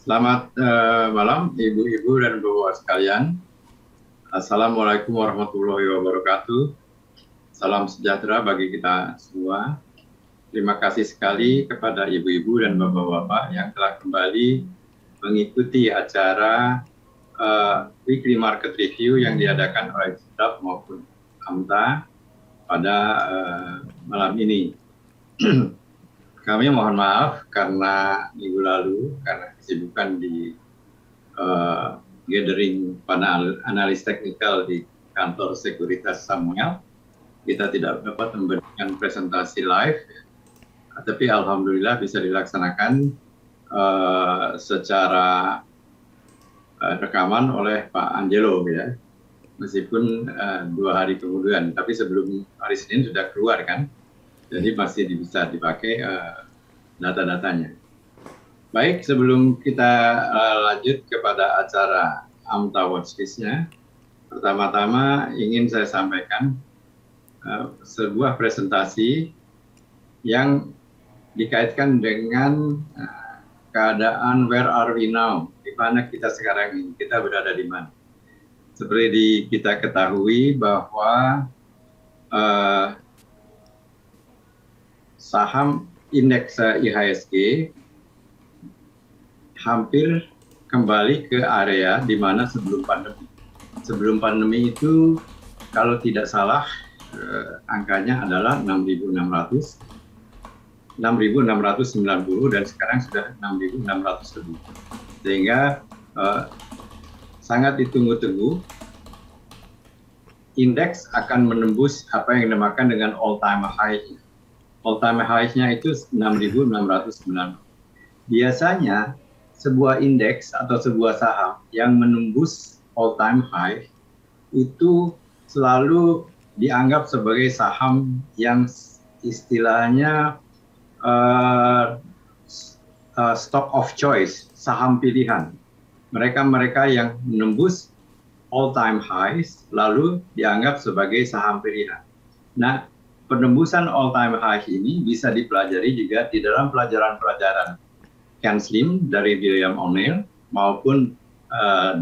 Selamat malam, ibu-ibu dan bapak sekalian. Assalamualaikum warahmatullahi wabarakatuh. Salam sejahtera bagi kita semua. Terima kasih sekali kepada ibu-ibu dan bapak-bapak yang telah kembali mengikuti acara Weekly Market Review yang diadakan oleh Jedab maupun AMTA pada malam ini. Kami mohon maaf karena minggu lalu, karena kesibukan di gathering para analis teknikal di kantor Sekuritas Samuel, kita tidak dapat memberikan presentasi live, tapi alhamdulillah bisa dilaksanakan secara rekaman oleh Pak Angelo ya, meskipun 2 hari kemudian, tapi sebelum hari Senin sudah keluar kan, jadi masih bisa dipakai data-datanya. Baik, sebelum kita lanjut kepada acara AMTA Watchlist-nya, pertama-tama ingin saya sampaikan sebuah presentasi yang dikaitkan dengan keadaan where are we now, di mana kita sekarang ini, kita berada di mana. Seperti kita ketahui bahwa saham indeks IHSG hampir kembali ke area di mana sebelum pandemi. Sebelum pandemi itu kalau tidak salah angkanya adalah 6.600, 6.690 dan sekarang sudah 6.600 lebih. Sehingga sangat ditunggu-tunggu indeks akan menembus apa yang dinamakan dengan all time high. All time high-nya itu 6.690. Biasanya sebuah indeks atau sebuah saham yang menembus all time high itu selalu dianggap sebagai saham yang istilahnya stock of choice, saham pilihan. Mereka yang menembus all time highs lalu dianggap sebagai saham pilihan. Nah, penembusan all time high ini bisa dipelajari juga di dalam pelajaran-pelajaran Ken Slim dari William O'Neill maupun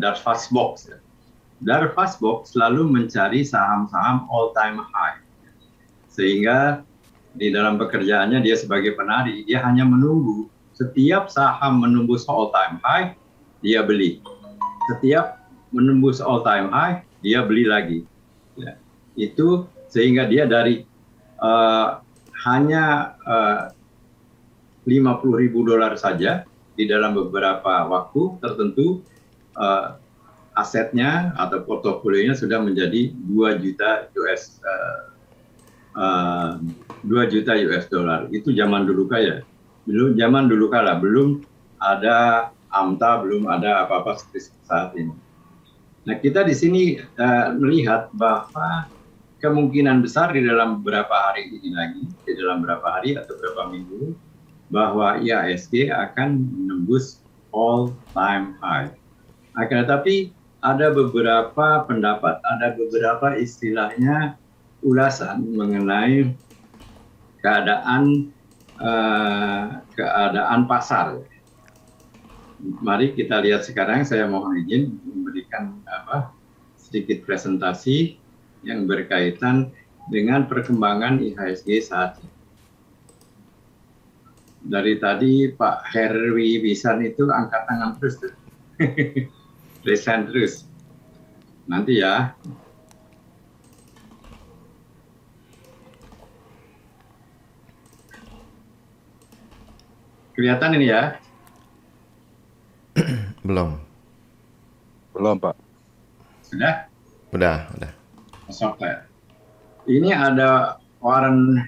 Darvas Box. Darvas Box selalu mencari saham-saham all time high. Sehingga di dalam pekerjaannya dia sebagai penari, dia hanya menunggu setiap saham menembus all time high, dia beli. Setiap menembus all time high, dia beli lagi. Ya. Itu sehingga dia dari hanya $50.000 saja di dalam beberapa waktu tertentu asetnya atau portofolionya sudah menjadi 2 juta US dollar. Itu zaman dulu kala, belum ada AMTA, belum ada apa-apa seperti saat ini. Nah, kita di sini melihat bahwa kemungkinan besar di dalam beberapa hari ini lagi, di dalam beberapa hari atau beberapa minggu, bahwa IHSG akan menembus all time high. Akan tetapi ada beberapa pendapat, ada beberapa istilahnya ulasan mengenai keadaan pasar. Mari kita lihat sekarang. Saya mohon izin memberikan sedikit presentasi yang berkaitan dengan perkembangan IHSG saat ini. Dari tadi Pak Herwi Bisan itu angkat tangan terus tuh. Resign terus. Nanti ya. Kelihatan ini ya? Belum. Belum, Pak. Sudah? Udah. Software. Ini ada Warren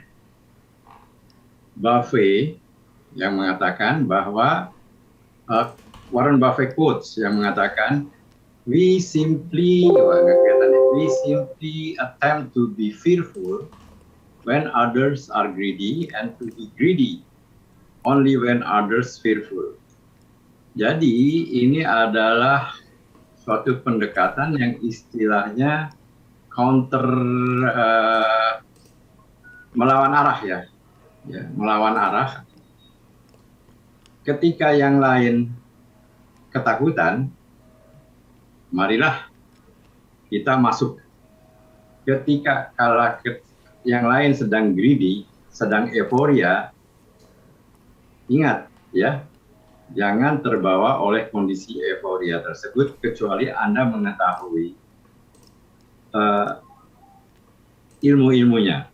Buffett yang mengatakan bahwa Warren Buffett quotes yang mengatakan we simply attempt to be fearful when others are greedy and to be greedy only when others fearful. Jadi ini adalah suatu pendekatan yang istilahnya counter melawan arah ya, melawan arah. Ketika yang lain ketakutan, marilah kita masuk. Ketika yang lain sedang greedy, sedang euforia, ingat ya, jangan terbawa oleh kondisi euforia tersebut kecuali Anda mengetahui ilmu-ilmunya.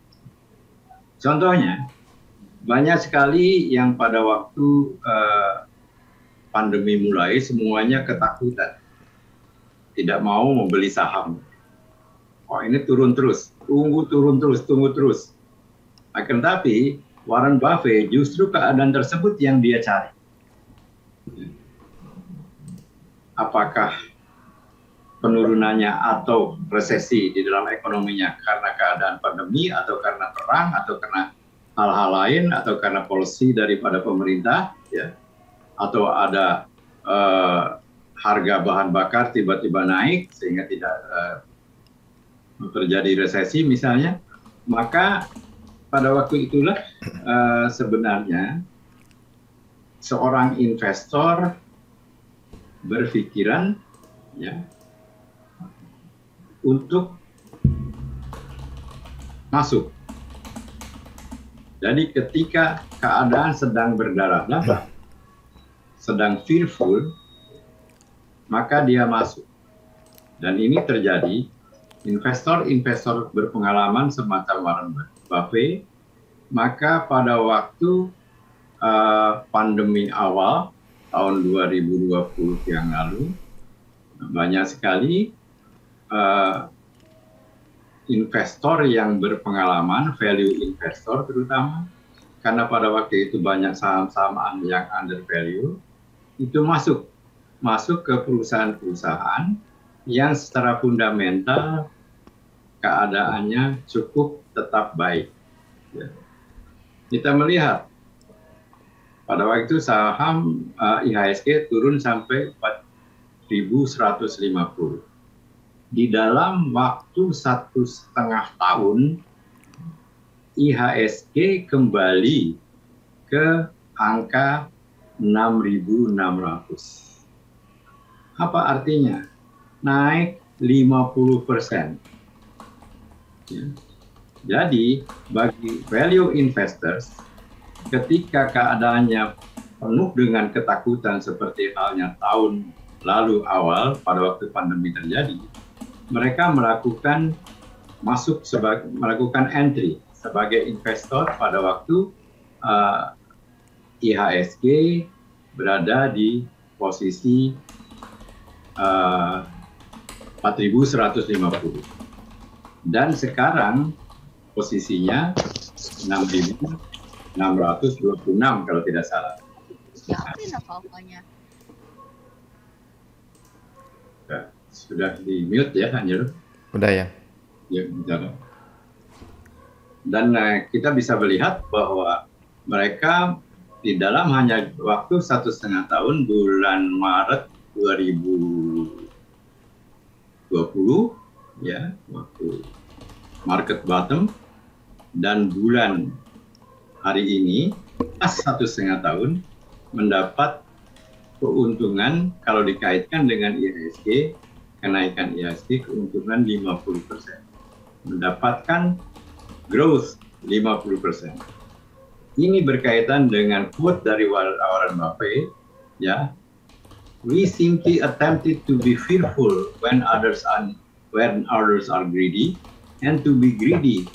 Contohnya, banyak sekali yang pada waktu pandemi mulai semuanya ketakutan, tidak mau membeli saham. Oh, ini turun terus, turun terus. Akan tetapi Warren Buffett justru keadaan tersebut yang dia cari. Apakah penurunannya atau resesi di dalam ekonominya karena keadaan pandemi atau karena perang atau karena hal-hal lain atau karena policy daripada pemerintah, ya, atau ada harga bahan bakar tiba-tiba naik sehingga tidak terjadi resesi misalnya, maka pada waktu itulah sebenarnya seorang investor berpikiran ya untuk masuk. Jadi ketika keadaan sedang berdarah-darah, sedang fearful, maka dia masuk. Dan ini terjadi, investor-investor berpengalaman semacam Warren Buffett, maka pada waktu pandemi awal tahun 2020 yang lalu, banyak sekali investor yang berpengalaman, value investor terutama, karena pada waktu itu banyak saham-saham yang under value, itu masuk ke perusahaan-perusahaan yang secara fundamental keadaannya cukup tetap baik. Ya. Kita melihat pada waktu itu saham IHSG turun sampai 4.150. Di dalam waktu 1,5 tahun, IHSG kembali ke angka 6.600. Apa artinya? Naik 50%. Ya. Jadi, bagi value investors, ketika keadaannya penuh dengan ketakutan seperti halnya tahun lalu awal pada waktu pandemi terjadi, mereka melakukan entry sebagai investor pada waktu IHSG berada di posisi 4.150 dan sekarang posisinya 6.626 kalau tidak salah. Siapin apa-apanya? Sudah di mute ya, Anjel? Udah ya? Ya, bicara. Dan kita bisa melihat bahwa mereka di dalam hanya waktu 1,5 tahun, bulan Maret 2020, ya, waktu market bottom, dan bulan hari ini, pas 1,5 tahun, mendapat keuntungan kalau dikaitkan dengan IHSG, kenaikan IHSG keuntungan 50%. Mendapatkan growth 50%. Ini berkaitan dengan quote dari Warren Buffett, ya. We simply attempted to be fearful when others are greedy, and to be greedy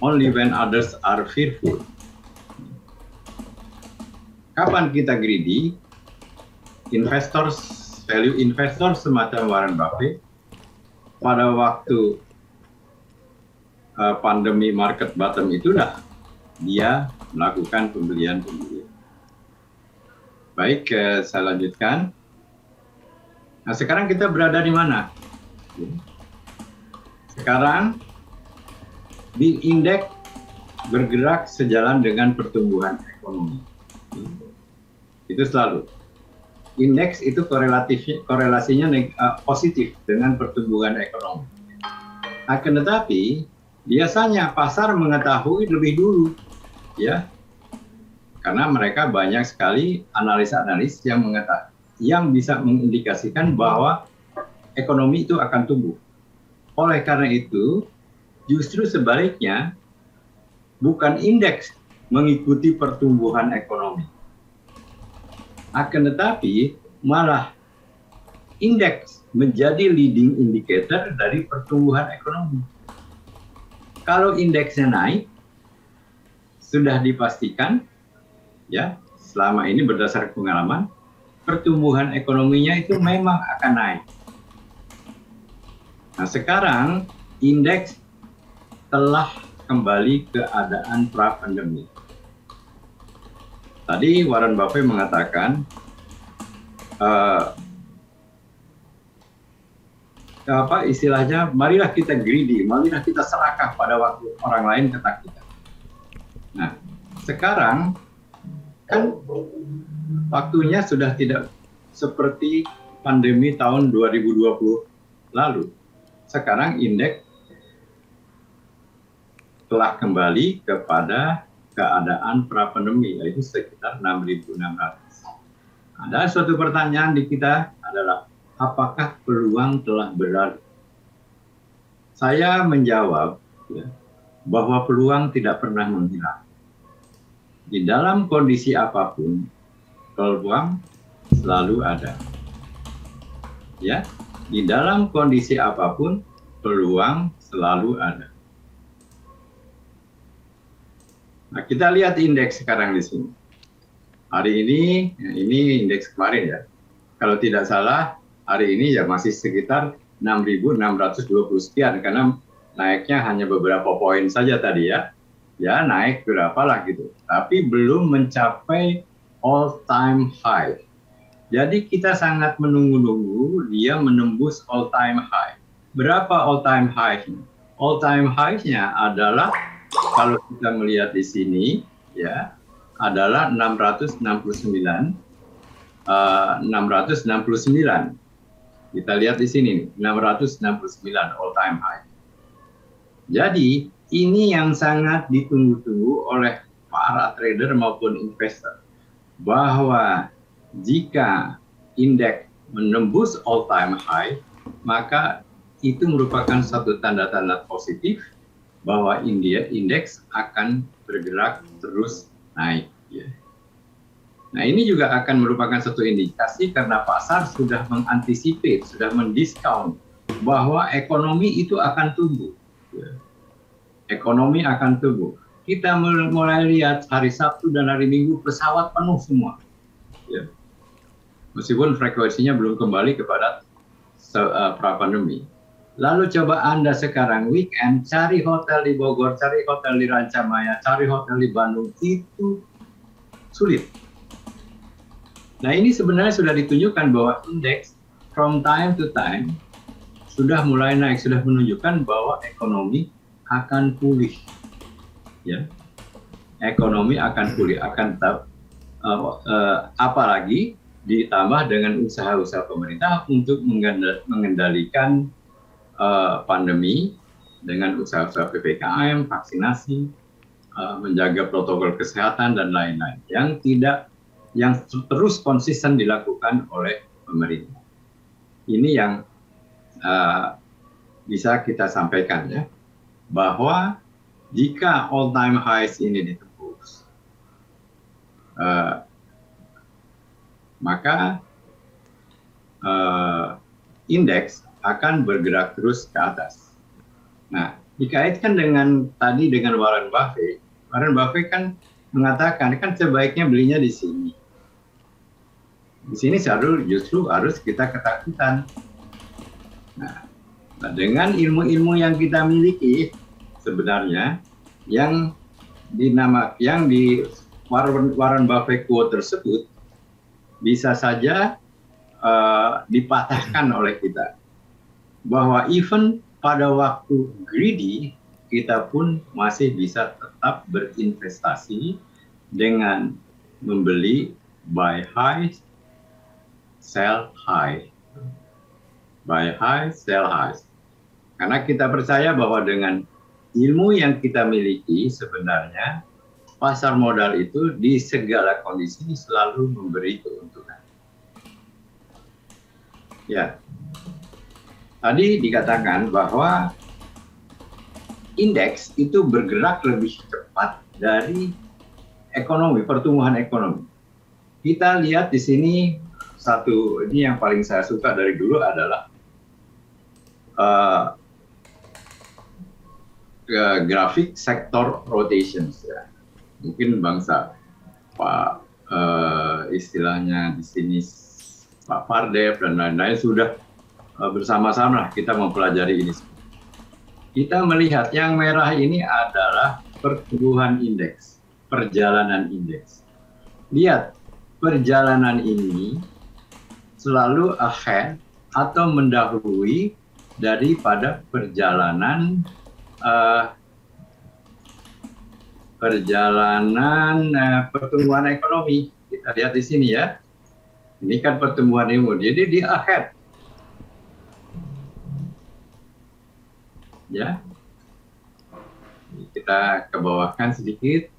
only when others are fearful. Kapan kita greedy? Value investor semacam Warren Buffett pada waktu pandemi market bottom itulah dia melakukan pembelian. Baik, saya lanjutkan. Nah, sekarang kita berada di mana? Sekarang di indeks bergerak sejalan dengan pertumbuhan ekonomi. Itu selalu. Indeks itu korelasinya positif dengan pertumbuhan ekonomi. Akan tetapi biasanya pasar mengetahui lebih dulu, ya, karena mereka banyak sekali analis-analis yang bisa mengindikasikan bahwa ekonomi itu akan tumbuh. Oleh karena itu, justru sebaliknya, bukan indeks mengikuti pertumbuhan ekonomi. Akan tetapi, malah indeks menjadi leading indicator dari pertumbuhan ekonomi. Kalau indeksnya naik, sudah dipastikan, ya, selama ini berdasarkan pengalaman, pertumbuhan ekonominya itu memang akan naik. Nah, sekarang indeks telah kembali ke keadaan pra-pandemi. Tadi Warren Buffett mengatakan, istilahnya, marilah kita greedy, marilah kita serakah pada waktu orang lain ketakutan. Nah, sekarang kan waktunya sudah tidak seperti pandemi tahun 2020 lalu. Sekarang indeks telah kembali kepada keadaan pra-pandemi, yaitu sekitar 6.600. Ada suatu pertanyaan di kita adalah, apakah peluang telah berlalu? Saya menjawab, ya, bahwa peluang tidak pernah menghilang. Di dalam kondisi apapun, peluang selalu ada. Ya, di dalam kondisi apapun, peluang selalu ada. Nah, kita lihat indeks sekarang di sini. Hari ini indeks kemarin ya. Kalau tidak salah, hari ini ya masih sekitar 6.620 sekian, karena naiknya hanya beberapa poin saja tadi ya. Ya, naik berapa lah gitu. Tapi belum mencapai all time high. Jadi kita sangat menunggu-nunggu dia menembus all time high. Berapa all time high-nya? All time high-nya adalah, kalau kita melihat di sini ya, adalah 669. Kita lihat di sini 669 all time high. Jadi ini yang sangat ditunggu-tunggu oleh para trader maupun investor, bahwa jika indeks menembus all time high, maka itu merupakan satu tanda-tanda positif bahwa indeks akan bergerak terus naik. Ya. Nah, ini juga akan merupakan satu indikasi karena pasar sudah mengantisipasi, sudah mendiskon bahwa ekonomi itu akan tumbuh. Ya. Ekonomi akan tumbuh. Kita mulai lihat hari Sabtu dan hari Minggu pesawat penuh semua. Ya. Meskipun frekuensinya belum kembali kepada pra-pandemi. Lalu coba Anda sekarang weekend cari hotel di Bogor, cari hotel di Rancamaya, cari hotel di Bandung, itu sulit. Nah, ini sebenarnya sudah ditunjukkan bahwa indeks from time to time sudah mulai naik, sudah menunjukkan bahwa ekonomi akan pulih. Ya. Ekonomi akan pulih, akan apalagi ditambah dengan usaha-usaha pemerintah untuk mengendalikan pandemi dengan usaha-usaha PPKM, vaksinasi, menjaga protokol kesehatan dan lain-lain yang terus konsisten dilakukan oleh pemerintah. Ini yang bisa kita sampaikan ya, bahwa jika all time highs ini ditembus, maka indeks akan bergerak terus ke atas. Nah, dikaitkan dengan tadi dengan Warren Buffett. Warren Buffett kan mengatakan kan sebaiknya belinya di sini. Di sini justru harus kita ketakutan. Nah, dengan ilmu-ilmu yang kita miliki sebenarnya yang di Warren Buffett quote tersebut bisa saja dipatahkan oleh kita, bahwa even pada waktu greedy kita pun masih bisa tetap berinvestasi dengan membeli buy high, sell high, buy high, sell high. Karena kita percaya bahwa dengan ilmu yang kita miliki sebenarnya pasar modal itu di segala kondisi selalu memberi keuntungan. Ya, tadi dikatakan bahwa indeks itu bergerak lebih cepat dari ekonomi, pertumbuhan ekonomi. Kita lihat di sini ini yang paling saya suka dari dulu adalah grafik sektor rotations ya. Mungkin bangsa Pak istilahnya di sini Pak Pardev dan lain-lain sudah bersama-sama kita mempelajari ini. Kita melihat yang merah ini adalah pertumbuhan indeks, perjalanan indeks. Lihat, perjalanan ini selalu ahead atau mendahului daripada perjalanan pertumbuhan ekonomi. Kita lihat di sini ya. Ini kan pertumbuhan ilmu, jadi di ahead. Ya. Kita ke bawahkan sedikit.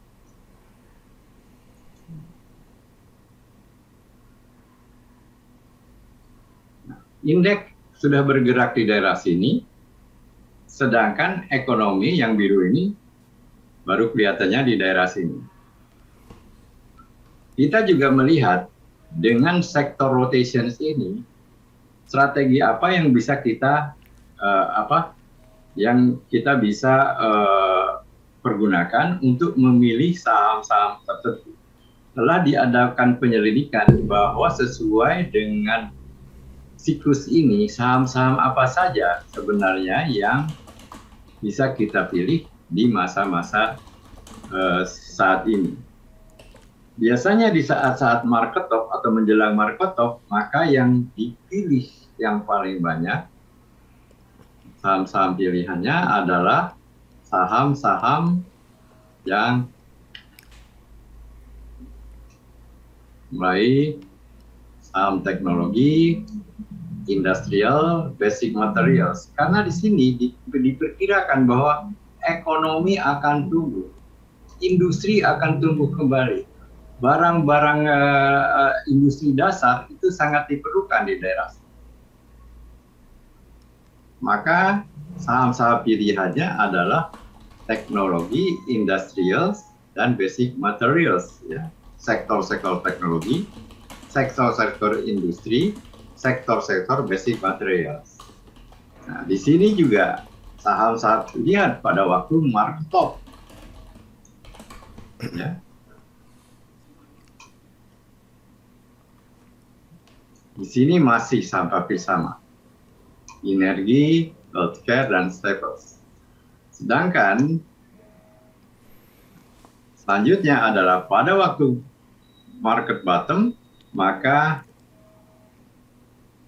Indeks sudah bergerak di daerah sini, sedangkan ekonomi yang biru ini baru kelihatannya di daerah sini. Kita juga melihat dengan sektor rotations ini, strategi apa yang bisa kita pergunakan untuk memilih saham-saham tertentu. Telah diadakan penyelidikan bahwa sesuai dengan siklus ini, saham-saham apa saja sebenarnya yang bisa kita pilih di masa-masa saat ini. Biasanya di saat-saat market top atau menjelang market top, maka yang dipilih yang paling banyak, saham-saham pilihannya adalah saham-saham yang mulai saham teknologi, industrial, basic materials. Karena di sini diperkirakan bahwa ekonomi akan tumbuh, industri akan tumbuh kembali. Barang-barang industri dasar itu sangat diperlukan di daerah. Maka saham-saham pilihannya adalah teknologi, industrial, dan basic materials. Ya. Sektor-sektor teknologi, sektor-sektor industri, sektor-sektor basic materials. Nah, di sini juga saham-saham pilihan pada waktu market top. Ya. Di sini masih hampir sama. Energi, healthcare, dan staples. Sedangkan selanjutnya adalah pada waktu market bottom, maka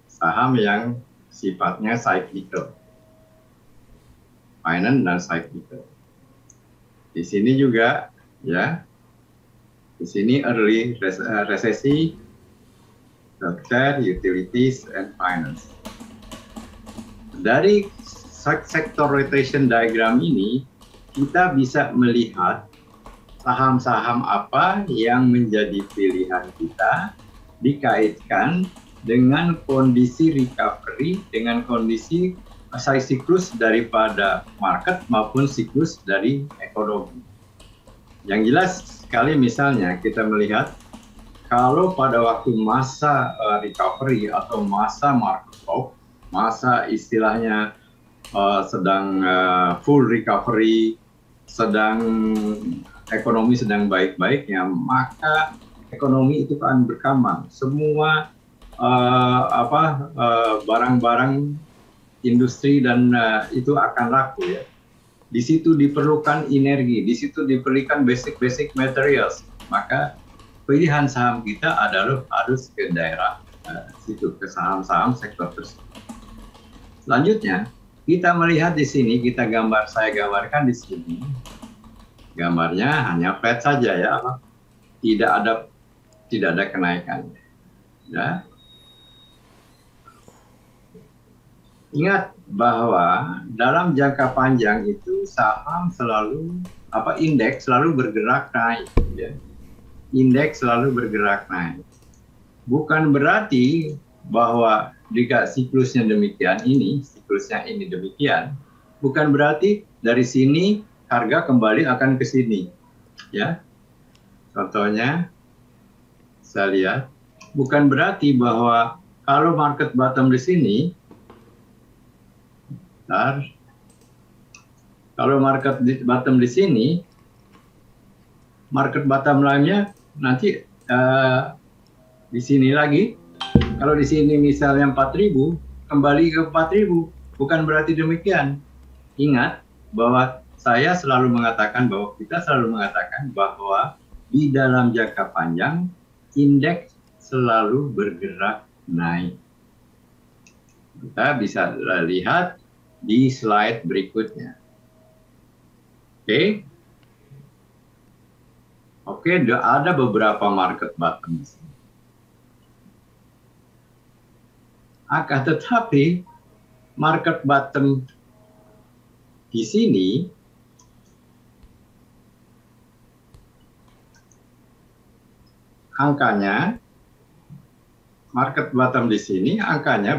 saham yang sifatnya cyclical. Finance dan cyclical. Di sini juga, ya, di sini early resesi, healthcare, utilities, and finance. Dari sektor rotation diagram ini, kita bisa melihat saham-saham apa yang menjadi pilihan kita dikaitkan dengan kondisi recovery, dengan kondisi siklus daripada market maupun siklus dari ekonomi. Yang jelas sekali misalnya kita melihat kalau pada waktu masa recovery atau masa market top, masa istilahnya sedang full recovery, sedang ekonomi sedang baik-baiknya, maka ekonomi itu akan berkembang. Semua barang-barang industri dan itu akan laku ya. Di situ diperlukan energi, di situ diperlukan basic materials. Maka pilihan saham kita adalah harus ke daerah situ, ke saham-saham sektor tersebut. Selanjutnya, kita melihat di sini, saya gambarkan di sini. Gambarnya hanya flat saja ya, tidak ada kenaikan. Ya. Ingat bahwa dalam jangka panjang itu saham indeks selalu bergerak naik. Ya. Indeks selalu bergerak naik. Bukan berarti bahwa jika siklusnya demikian siklusnya ini demikian, bukan berarti dari sini harga kembali akan ke sini. Ya, contohnya saya lihat, bukan berarti bahwa kalau market bottom di sini, kalau market bottom di sini, market bottom lainnya nanti di sini lagi. Kalau di sini misalnya 4.000, kembali ke 4.000. Bukan berarti demikian. Ingat bahwa kita selalu mengatakan bahwa di dalam jangka panjang, indeks selalu bergerak naik. Kita bisa lihat di slide berikutnya. Oke, ada beberapa market bottom di sini. Akan tetapi market bottom di sini angkanya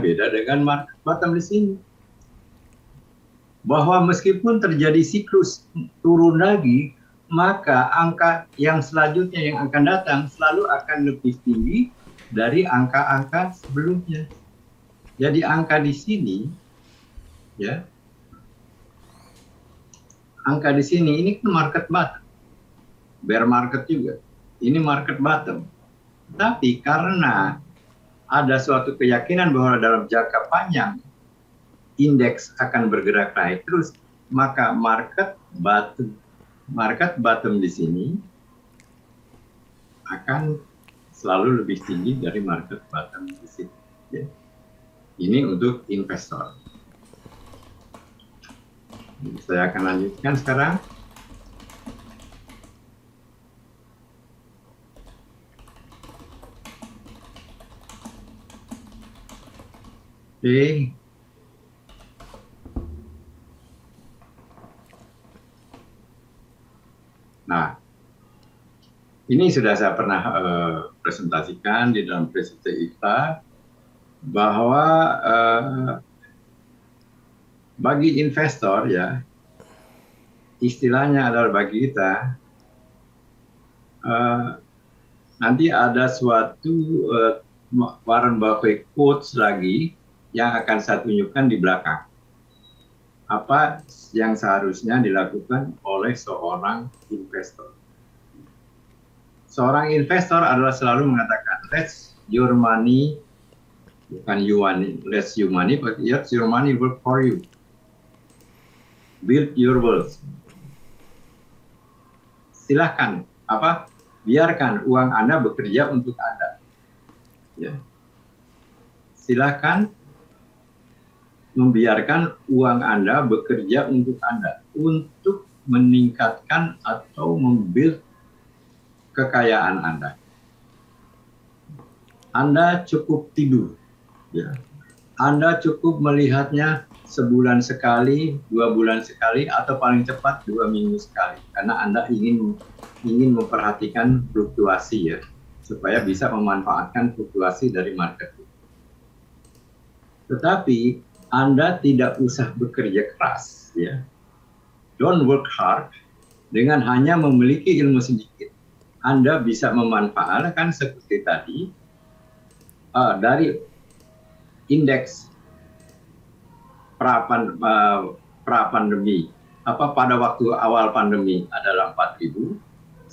beda dengan market bottom di sini. Bahwa meskipun terjadi siklus turun lagi, maka angka yang selanjutnya yang akan datang selalu akan lebih tinggi dari angka-angka sebelumnya. Jadi angka di sini, ya, angka di sini ini kan market bottom, bear market juga. Ini market bottom. Tapi karena ada suatu keyakinan bahwa dalam jangka panjang indeks akan bergerak naik terus, maka market bottom di sini akan selalu lebih tinggi dari market bottom di sini. Ya. Ini untuk investor. Saya akan lanjutkan sekarang. Oke. Nah, ini sudah saya pernah presentasikan di dalam presentasi kita, bahwa bagi investor, ya, istilahnya adalah bagi kita, nanti ada suatu Warren Buffett quotes lagi yang akan saya tunjukkan di belakang. Apa yang seharusnya dilakukan oleh seorang investor. Seorang investor adalah selalu mengatakan, let's your money, bukan you money, let's you money, but let your money work for you. Build your wealth. Silahkan, biarkan uang Anda bekerja untuk Anda. Ya. Silahkan membiarkan uang Anda bekerja untuk Anda, untuk meningkatkan atau membuild kekayaan Anda. Anda cukup tidur. Ya. Anda cukup melihatnya sebulan sekali, 2 bulan sekali, atau paling cepat 2 minggu sekali. Karena Anda ingin memperhatikan fluktuasi, ya, supaya bisa memanfaatkan fluktuasi dari market. Tetapi Anda tidak usah bekerja keras, ya. Don't work hard. Dengan hanya memiliki ilmu sedikit, Anda bisa memanfaatkan seperti tadi dari indeks pra-pandemi. Pada waktu awal pandemi adalah 4.000,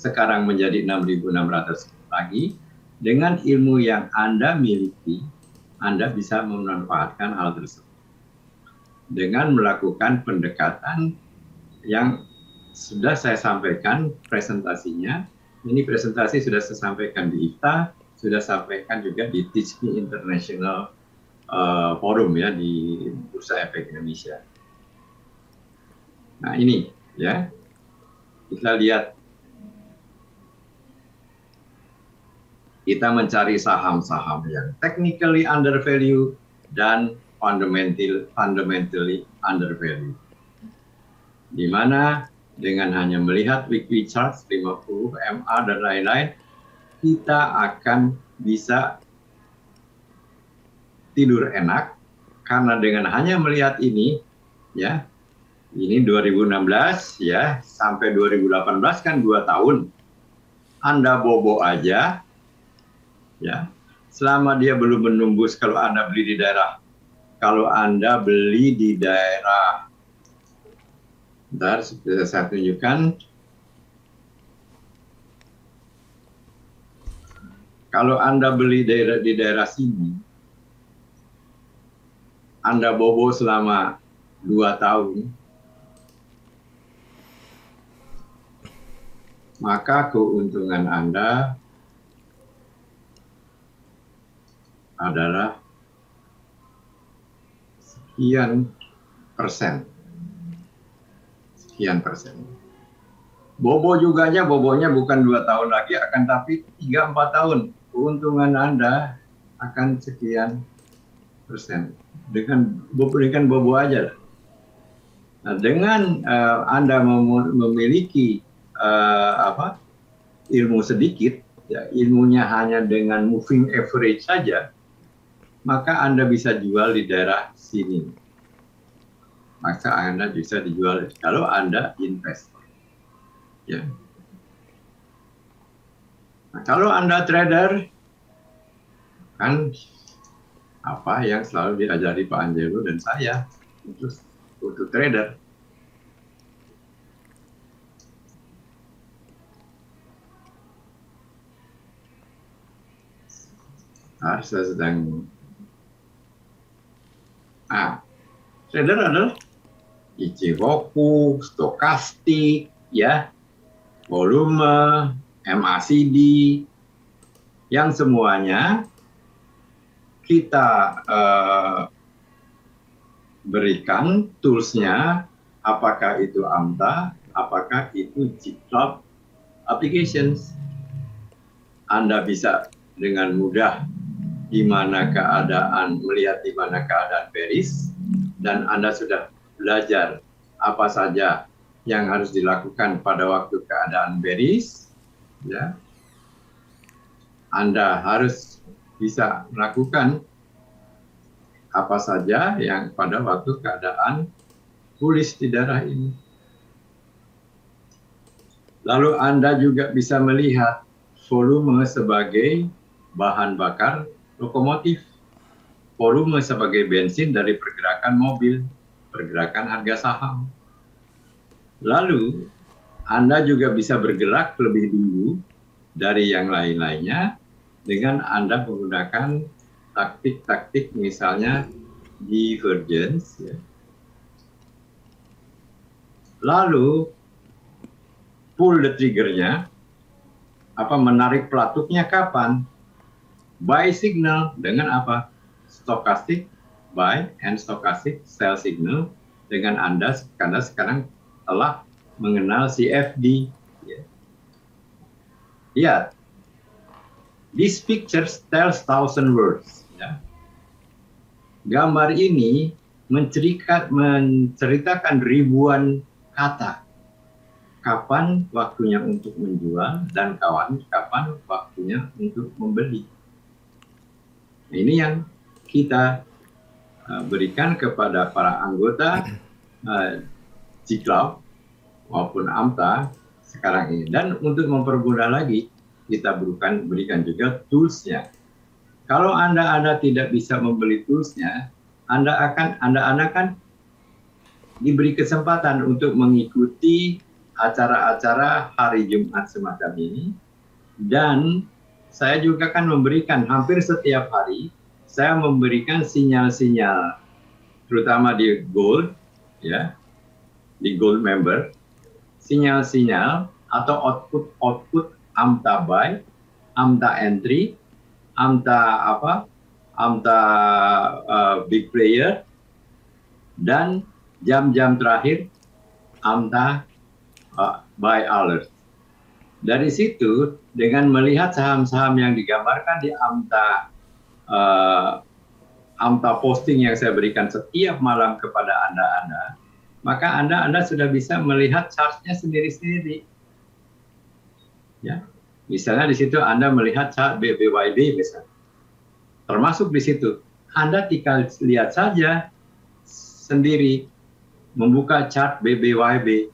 sekarang menjadi 6.600 lagi. Dengan ilmu yang Anda miliki, Anda bisa memanfaatkan hal tersebut. Dengan melakukan pendekatan yang sudah saya sampaikan presentasinya. Ini presentasi sudah saya sampaikan di IFTA, sudah sampaikan juga di Teach Me International Forum, ya, di Bursa Efek Indonesia. Nah, ini, ya, kita lihat. Kita mencari saham-saham yang technically undervalued dan fundamentally undervalued. Di mana dengan hanya melihat weekly charts 50, MA dan lain-lain, kita akan bisa tidur enak karena dengan hanya melihat ini, ya, ini 2016 ya sampai 2018 kan 2 tahun. Anda bobo aja, ya, selama dia belum menembus kalau Anda beli di daerah. Kalau Anda beli di daerah, bentar, bisa saya tunjukkan. Kalau Anda beli di daerah sini, Anda bobo selama 2 tahun, maka keuntungan Anda adalah sekian persen. Sekian persen. Bobo juganya, bobonya bukan 2 tahun lagi, akan tapi 3-4 tahun. Keuntungan Anda akan sekian persen. Dengan bobo aja. Nah, dengan Anda memiliki ilmu sedikit, ya, ilmunya hanya dengan moving average saja, maka Anda bisa jual di daerah sini. Maka Anda bisa dijual kalau Anda invest. Ya. Nah, kalau Anda trader, kan apa yang selalu diajari Pak Angelo dan saya untuk trader. Nah, saya sedang trader adalah Ichimoku, stokastik, ya, volume, MACD, yang semuanya kita berikan toolsnya, apakah itu AMTA, apakah itu GitLab applications. Anda bisa dengan mudah melihat di mana keadaan bearish, dan Anda sudah belajar apa saja yang harus dilakukan pada waktu keadaan bearish, ya. Anda harus bisa melakukan apa saja yang pada waktu keadaan bullish di daerah ini. Lalu Anda juga bisa melihat volume sebagai bahan bakar lokomotif, volume sebagai bensin dari pergerakan mobil, pergerakan harga saham. Lalu Anda juga bisa bergerak lebih dulu dari yang lain-lainnya dengan Anda menggunakan taktik-taktik misalnya divergence. Ya. Lalu pull the trigger-nya, menarik pelatuknya kapan? Buy signal dengan apa? Stochastic buy and stochastic sell signal dengan Anda karena sekarang telah mengenal CFD. Ya, this picture tells 1,000 words. Ya. Gambar ini menceritakan ribuan kata. Kapan waktunya untuk menjual dan kapan waktunya untuk membeli. Ini yang kita berikan kepada para anggota GitLab maupun AMTA sekarang ini. Dan untuk mempermudah lagi, kita berikan juga tools-nya. Kalau Anda tidak bisa membeli tools-nya, Anda akan diberi kesempatan untuk mengikuti acara-acara hari Jumat semacam ini. Dan saya juga kan memberikan hampir setiap hari, saya memberikan sinyal-sinyal, terutama di Gold, ya, di Gold member, sinyal-sinyal atau output AMTA buy, AMTA entry, AMTA big player, dan jam-jam terakhir AMTA buy alert. Dari situ, dengan melihat saham-saham yang digambarkan di AMTA posting yang saya berikan setiap malam kepada Anda, maka Anda sudah bisa melihat chart-nya sendiri-sendiri. Ya. Misalnya di situ Anda melihat chart BBYD misalnya. Termasuk di situ Anda tinggal lihat saja sendiri, membuka chart BBYB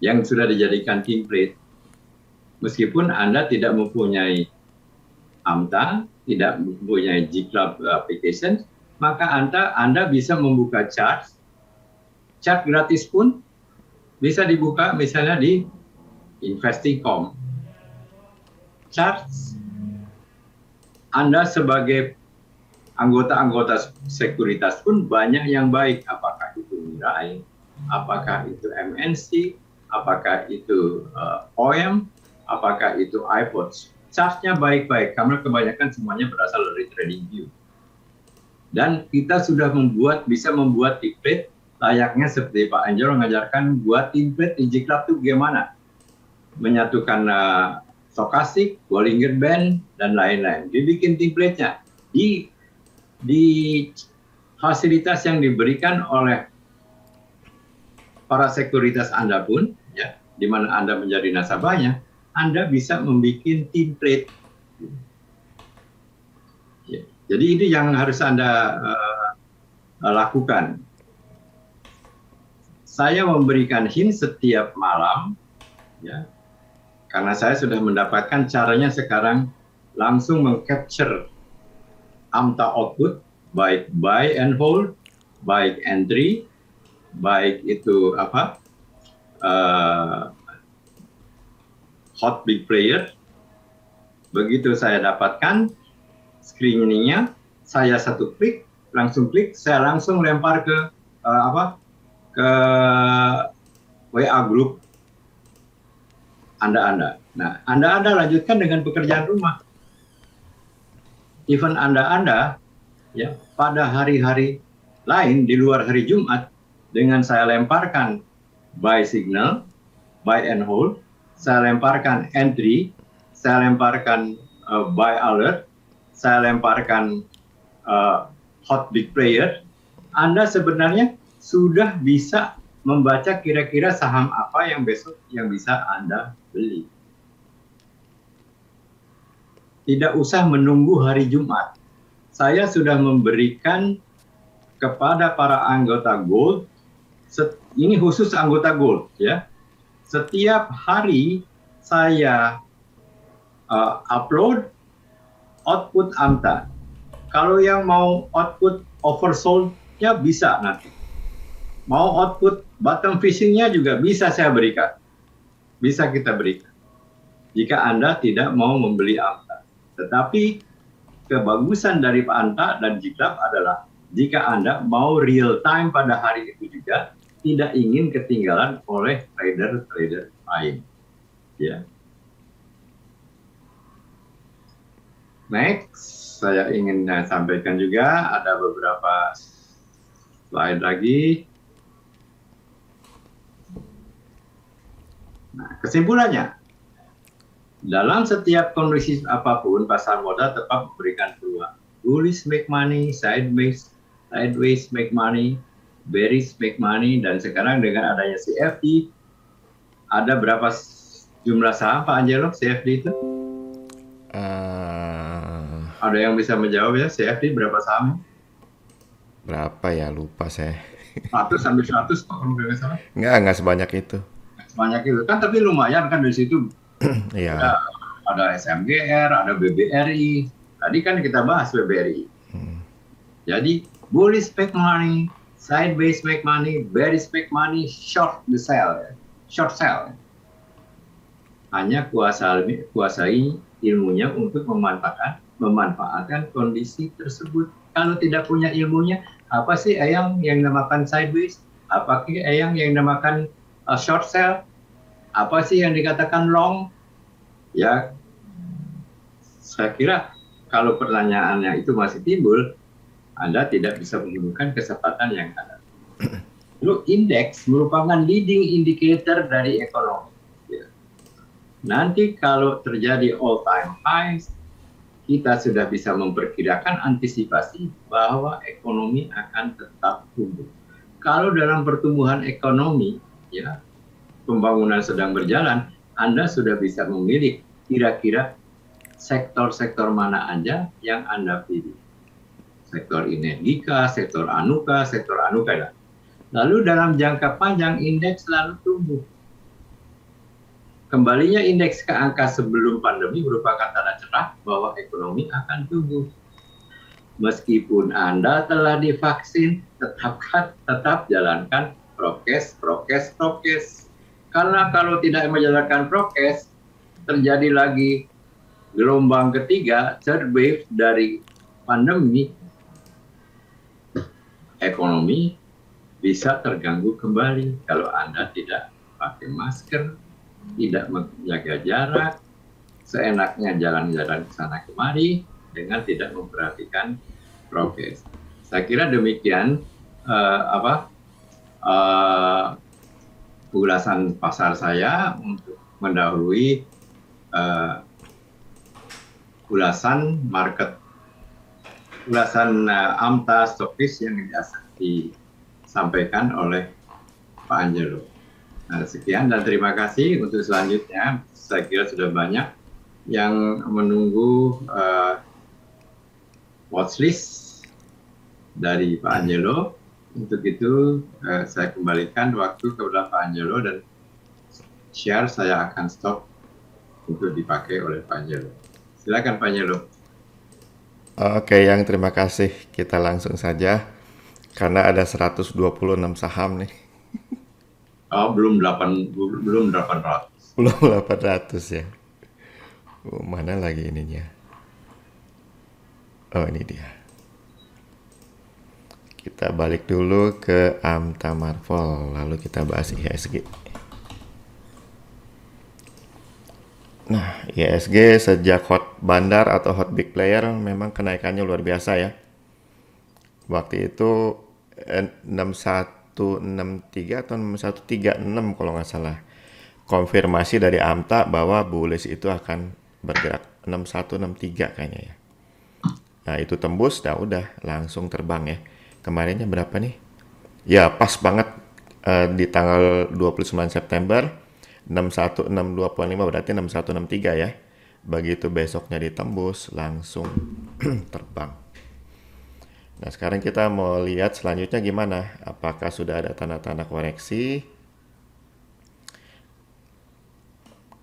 yang sudah dijadikan template. Meskipun Anda tidak mempunyai AMTA, tidak mempunyai GClub application, maka Anda bisa membuka chart gratis pun bisa dibuka misalnya di Investing.com. Charts Anda sebagai anggota-anggota sekuritas pun banyak yang baik, apakah itu Mirai, apakah itu MNC, apakah itu OM, apakah itu iPods. Chartnya baik-baik, karena kebanyakan semuanya berasal dari TradingView. Dan kita sudah bisa membuat template layaknya seperti Pak Angelo mengajarkan buat template di GClub itu bagaimana. Menyatukan stokastik, Bollinger Band, dan lain-lain. Dibikin template-nya. Di fasilitas yang diberikan oleh para sekuritas Anda pun, ya, di mana Anda menjadi nasabahnya, Anda bisa membuat template. Ya, jadi ini yang harus Anda lakukan. Saya memberikan hint setiap malam, ya, karena saya sudah mendapatkan caranya sekarang langsung mengcapture AMTA output, baik buy and hold, baik entry, baik itu hot big player. Begitu saya dapatkan screeningnya, saya satu klik, saya langsung lempar ke ke WA group Anda. Nah, Anda lanjutkan dengan pekerjaan rumah. Even Anda ya pada hari-hari lain di luar hari Jumat, dengan saya lemparkan buy signal, buy and hold, saya lemparkan entry, saya lemparkan buy alert, saya lemparkan hot big player, Anda sebenarnya sudah bisa membaca kira-kira saham apa yang besok yang bisa Anda beli. Tidak usah menunggu hari Jumat. Saya sudah memberikan kepada para anggota Gold, ini khusus anggota Gold, ya. Setiap hari saya upload output AMTA. Kalau yang mau output oversold, ya bisa nanti. Mau output bottom fishing-nya juga bisa saya berikan. Bisa kita berikan. Jika Anda tidak mau membeli AMTA. Tetapi kebagusan dari AMTA dan GClub adalah jika Anda mau real time pada hari itu juga, tidak ingin ketinggalan oleh trader-trader lain. Ya. Next, saya ingin sampaikan juga ada beberapa slide lagi. Nah, kesimpulannya, dalam setiap kondisi apapun, pasar modal tetap memberikan peluang. Bullish make money, sideways make money, bearish make money, dan sekarang dengan adanya CFD, ada berapa jumlah saham Pak Angelo CFD itu? Ada yang bisa menjawab ya, CFD berapa saham? Berapa ya, lupa saya. 100 sampai 100 Pak, kalau nggak salah. Nggak sebanyak itu. Sebanyak itu kan, tapi lumayan kan dari situ. Iya. Ada SMGR, ada BBRI. Tadi kan kita bahas BBRI. Jadi bullish make money, sideways make money, bearish make money, short sell. Hanya kuasai ilmunya untuk memanfaatkan kondisi tersebut. Kalau tidak punya ilmunya, apa sih yang dinamakan sideways? Apa sih yang dinamakan short sell? Apa sih yang dikatakan long? Ya, saya kira kalau pertanyaannya itu masih timbul, Anda tidak bisa menggunakan kesempatan yang ada. Lalu indeks merupakan leading indicator dari ekonomi. Ya. Nanti kalau terjadi all time highs, kita sudah bisa memperkirakan antisipasi bahwa ekonomi akan tetap tumbuh. Kalau dalam pertumbuhan ekonomi, ya, pembangunan sedang berjalan, Anda sudah bisa memilih kira-kira sektor-sektor mana aja yang Anda pilih. sektor Energika, sektor Anuka. Lalu dalam jangka panjang indeks selalu tumbuh. Kembalinya indeks ke angka sebelum pandemi merupakan tanda cerah bahwa ekonomi akan tumbuh. Meskipun Anda telah divaksin, tetap jalankan prokes. Karena kalau tidak menjalankan prokes, terjadi lagi gelombang ketiga, third wave dari pandemi, ekonomi bisa terganggu kembali kalau Anda tidak pakai masker, tidak menjaga jarak, seenaknya jalan-jalan ke sana kemari dengan tidak memperhatikan prokes. Saya kira demikian ulasan pasar saya untuk mendahului ulasan AMTA stokis yang disampaikan oleh Pak Angelo. Nah, sekian dan terima kasih. Untuk selanjutnya, saya kira sudah banyak yang menunggu watchlist dari Pak Angelo. Untuk itu, saya kembalikan waktu kepada Pak Angelo dan share saya akan stop untuk dipakai oleh Pak Angelo. Silakan Pak Angelo. Oke, yang terima kasih. Kita langsung saja. Karena ada 126 saham nih. Oh, belum 800. Belum 800 ya. Mana lagi ininya? Oh, ini dia. Kita balik dulu ke AMTA Marvel, lalu kita bahas IHSG. Nah, IHSG sejak hot bandar atau hot big player memang kenaikannya luar biasa ya. Waktu itu 6163 atau 6136 kalau nggak salah. Konfirmasi dari AMTA bahwa bullish itu akan bergerak 6163 kayaknya ya. Nah, itu tembus, udah langsung terbang ya. Kemarinnya berapa nih? Ya, pas banget di tanggal 29 September 6162.5 berarti 6163 ya. Begitu besoknya ditembus langsung terbang. Nah, sekarang kita mau lihat selanjutnya gimana. Apakah sudah ada tanda-tanda koreksi?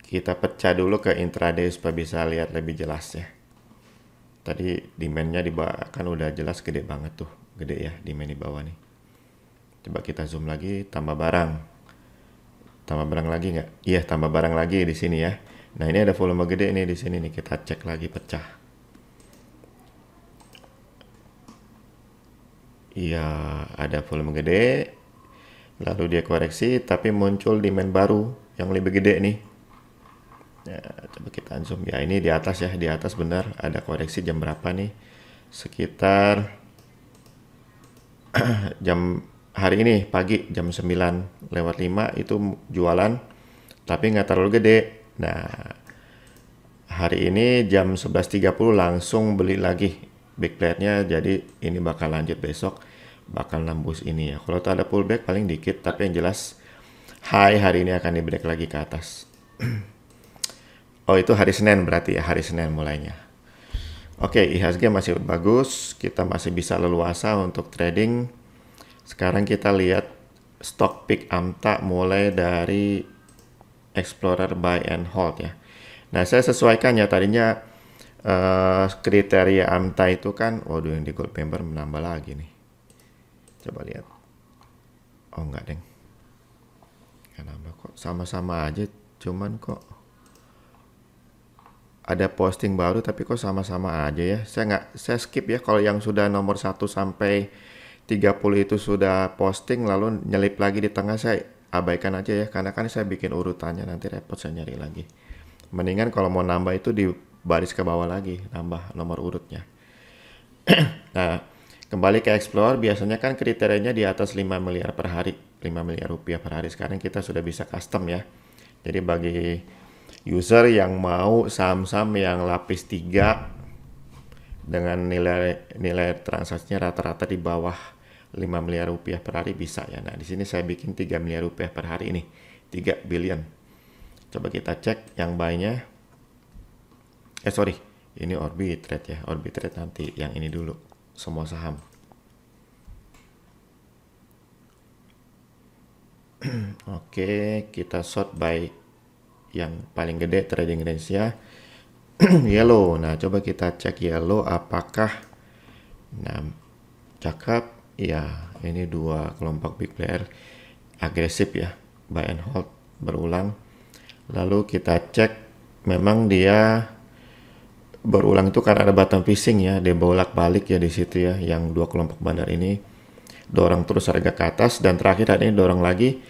Kita pecah dulu ke intraday supaya bisa lihat lebih jelas ya. Tadi demand-nya di bawah kan udah jelas gede banget tuh. Gede ya demand di bawah nih. Coba kita zoom lagi, tambah barang. Tambah barang lagi nggak? Iya, tambah barang lagi di sini ya. Nah, ini ada volume gede nih di sini nih. Kita cek lagi pecah. Iya, ada volume gede. Lalu dia koreksi, tapi muncul demand baru yang lebih gede nih. Ya, coba kita zoom ya, ini di atas ya, di atas benar ada koreksi jam berapa nih? Sekitar jam hari ini pagi jam 9:05 itu jualan tapi nggak terlalu gede. Nah, hari ini jam 11.30 langsung beli lagi big player-nya, jadi ini bakal lanjut besok, bakal nembus ini ya. Kalau tak ada pullback paling dikit, tapi yang jelas high hari ini akan di-break lagi ke atas. Oh, itu hari Senin berarti ya, hari Senin mulainya. Oke, IHSG masih bagus, kita masih bisa leluasa untuk trading. Sekarang kita lihat stock pick AMTA mulai dari Explorer buy and hold ya. Nah, saya sesuaikan ya, tadinya kriteria AMTA itu kan, waduh yang di gold member menambah lagi nih. Coba lihat. Oh enggak deng. Nggak nambah kok, sama-sama aja, cuman kok ada posting baru tapi kok sama-sama aja ya. Saya skip ya kalau yang sudah nomor 1 sampai 30 itu sudah posting lalu nyelip lagi di tengah, saya abaikan aja ya, karena kan saya bikin urutannya nanti repot saya nyari lagi. Mendingan kalau mau nambah itu di baris ke bawah lagi, nambah nomor urutnya. Nah, kembali ke Explorer, biasanya kan kriterianya di atas 5 miliar per hari, 5 miliar rupiah per hari. Sekarang kita sudah bisa custom ya. Jadi bagi user yang mau saham-saham yang lapis 3 dengan nilai transaksinya rata-rata di bawah 5 miliar rupiah per hari bisa ya. Nah, di sini saya bikin 3 miliar rupiah per hari ini, 3 billion. Coba kita cek yang buy-nya. Ini Orbitrade ya, Orbitrade nanti yang ini dulu. semua saham. Oke, kita short by yang paling gede trading range-nya yellow. Nah, coba kita cek yellow apakah nah cakep ya. Ini dua kelompok big player agresif ya, buy and hold berulang. Lalu kita cek memang dia berulang itu karena ada bottom fishing ya, dia bolak-balik ya di situ ya, yang dua kelompok bandar ini dorong terus harga ke atas, dan terakhir hari ini dorong lagi.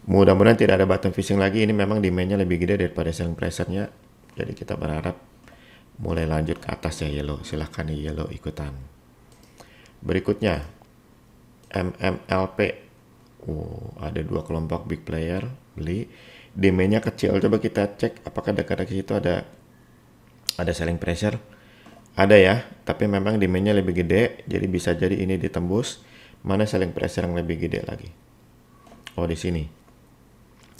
Mudah-mudahan tidak ada bottom fishing lagi. Ini memang demand-nya lebih gede daripada selling pressure-nya, jadi kita berharap mulai lanjut ke atas ya yellow. Silahkan nih yellow ikutan. Berikutnya MMLP. Ada dua kelompok big player beli, demand-nya kecil. Coba kita cek apakah dekat-dekat situ ada selling pressure. Ada ya, tapi memang demand-nya lebih gede, jadi bisa jadi ini ditembus. Mana selling pressure yang lebih gede lagi? Oh, di sini.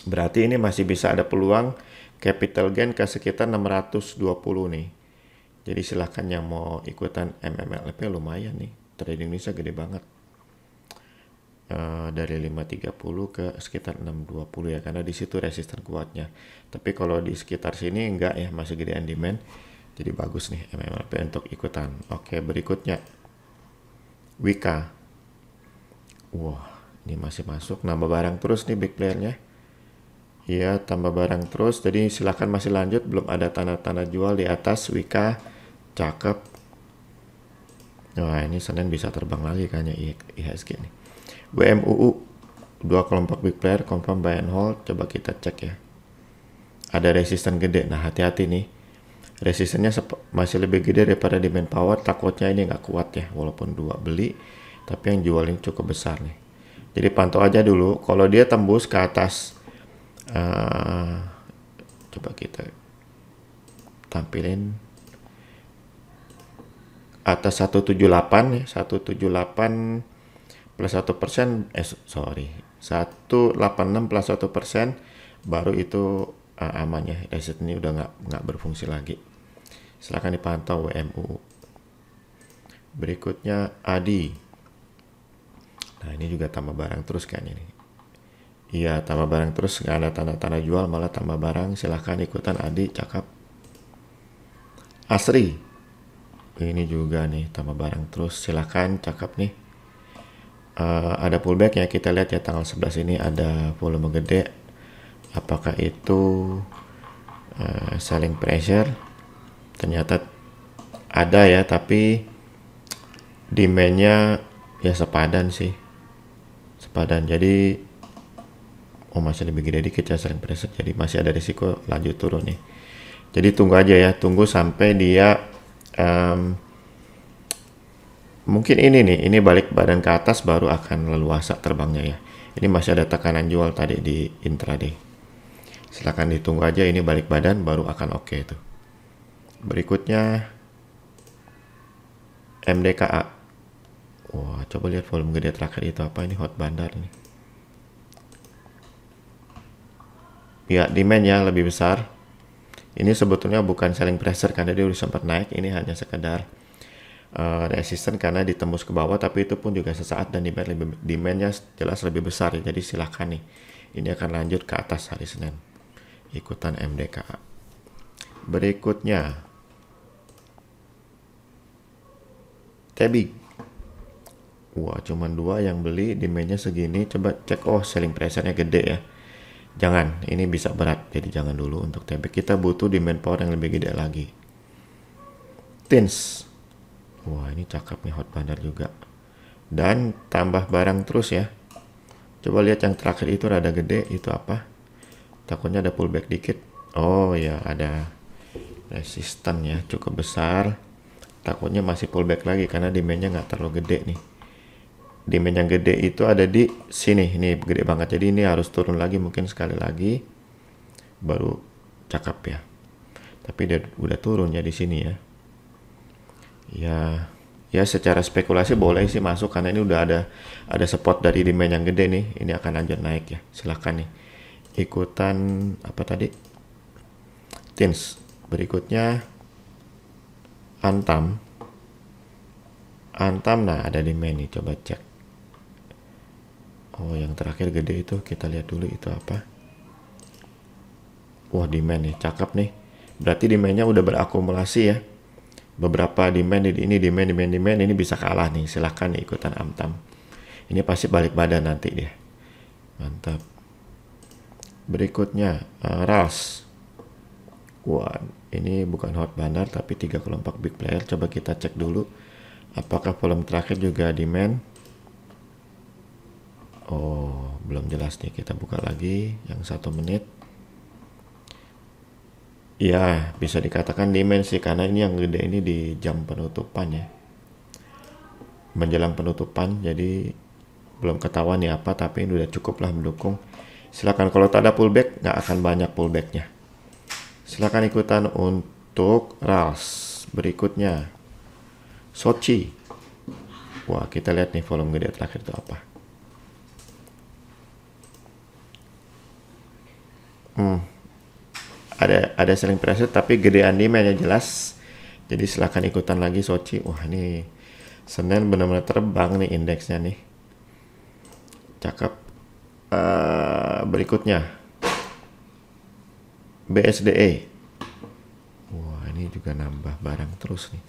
Berarti ini masih bisa ada peluang capital gain ke sekitar 620 nih. Jadi silahkan yang mau ikutan MMLP, lumayan nih. Trading Indonesia gede banget. Dari 530 ke sekitar 620 ya, karena di situ resisten kuatnya. Tapi kalau di sekitar sini enggak ya, masih gedean demand. Jadi bagus nih MMLP untuk ikutan. Oke, berikutnya Wika. Wah, ini masih masuk, nambah barang terus nih big playernya. Iya, tambah barang terus. Jadi silahkan masih lanjut, belum ada tanda-tanda jual di atas Wika. Cakep. Wah, ini Senin bisa terbang lagi kayaknya IHSG nih. WMUU, dua kelompok big player confirm buy and hold. Coba kita cek ya. Ada resisten gede. Nah, hati-hati nih. Resistennya masih lebih gede daripada demand power. Takutnya ini nggak kuat ya, walaupun dua beli, tapi yang jual ini cukup besar nih. Jadi pantau aja dulu. Kalau dia tembus ke atas, coba kita tampilin atas 178 ya, 178 plus 1%, 186 plus 1%, baru itu aman ya. Resisten ini udah nggak berfungsi lagi. Silahkan dipantau WMU. Berikutnya ADI. Nah, ini juga tambah barang terus kayaknya nih. Iya, tambah barang terus, nggak ada tanda-tanda jual, malah tambah barang. Silahkan ikutan ADI, cakep. ASRI. Ini juga nih tambah barang terus, silahkan, cakep nih. Ada pullback ya, kita lihat ya tanggal 11 ini ada volume gede. Apakah itu selling pressure? Ternyata ada ya, tapi demand-nya ya sepadan sih. Sepadan, jadi masih lebih gede dikit ya selling pressure, jadi masih ada risiko lanjut turun nih. Jadi tunggu aja ya, tunggu sampai dia mungkin ini balik badan ke atas, baru akan leluasa terbangnya ya. Ini masih ada tekanan jual tadi di intraday. Silahkan ditunggu aja, ini balik badan baru akan oke itu. Berikutnya MDKA. Wah, coba lihat volume gede terakhir itu apa, ini hot bandar nih. Ya, demand yang lebih besar. Ini sebetulnya bukan selling pressure karena dia udah sempat naik, ini hanya sekedar resisten karena ditembus ke bawah, tapi itu pun juga sesaat, dan demandnya jelas lebih besar. Jadi silahkan nih, ini akan lanjut ke atas hari Senin, ikutan MDKA. Berikutnya Tebing. Wah, cuman dua yang beli, demandnya segini. Coba cek, selling pressure-nya gede ya. Jangan, ini bisa berat, jadi jangan dulu untuk Tebing. Kita butuh demand power yang lebih gede lagi. Tins. Wah, ini cakep nih, hot bandar juga. Dan tambah barang terus ya. Coba lihat yang terakhir itu rada gede, itu apa? Takutnya ada pullback dikit. Oh ya, ada resisten ya, cukup besar. Takutnya masih pullback lagi karena demandnya nggak terlalu gede nih. Demand yang gede itu ada di sini, ini gede banget. Jadi ini harus turun lagi, mungkin sekali lagi, baru cakep ya. Tapi dia udah turun ya di sini ya. Ya secara spekulasi boleh sih masuk karena ini udah ada support dari demand yang gede nih. Ini akan lanjut naik ya. Silahkan nih ikutan apa tadi? Tins. Berikutnya Antam. Antam, nah ada demand nih, coba cek. Oh, yang terakhir gede itu, kita lihat dulu itu apa. Wah, demand nih, cakep nih. Berarti demandnya udah berakumulasi ya. Beberapa demand ini bisa kalah nih. Silahkan nih ikutan Antam. Ini pasti balik badan nanti dia. Mantap. Berikutnya RAS. Wah, ini bukan hot bandar tapi 3 kelompok big player. Coba kita cek dulu apakah volume terakhir juga demand. Oh, belum jelas nih. Kita buka lagi yang 1 menit. Ya, bisa dikatakan demand sih karena ini yang gede ini di jam penutupan ya. Menjelang penutupan, jadi belum ketahuan nih apa, tapi ini udah cukup lah mendukung. Silakan, kalau tak ada pullback nggak akan banyak pullbacknya. Silakan ikutan untuk RAS. Berikutnya Sochi. Wah, kita lihat nih volume gede terakhir itu apa. Ada selling pressure tapi gedean demandnya jelas. Jadi silakan ikutan lagi Sochi. Wah, ini Senin benar-benar terbang nih indeksnya nih. Cakep. Berikutnya BSDE. Wah, ini juga nambah barang terus nih.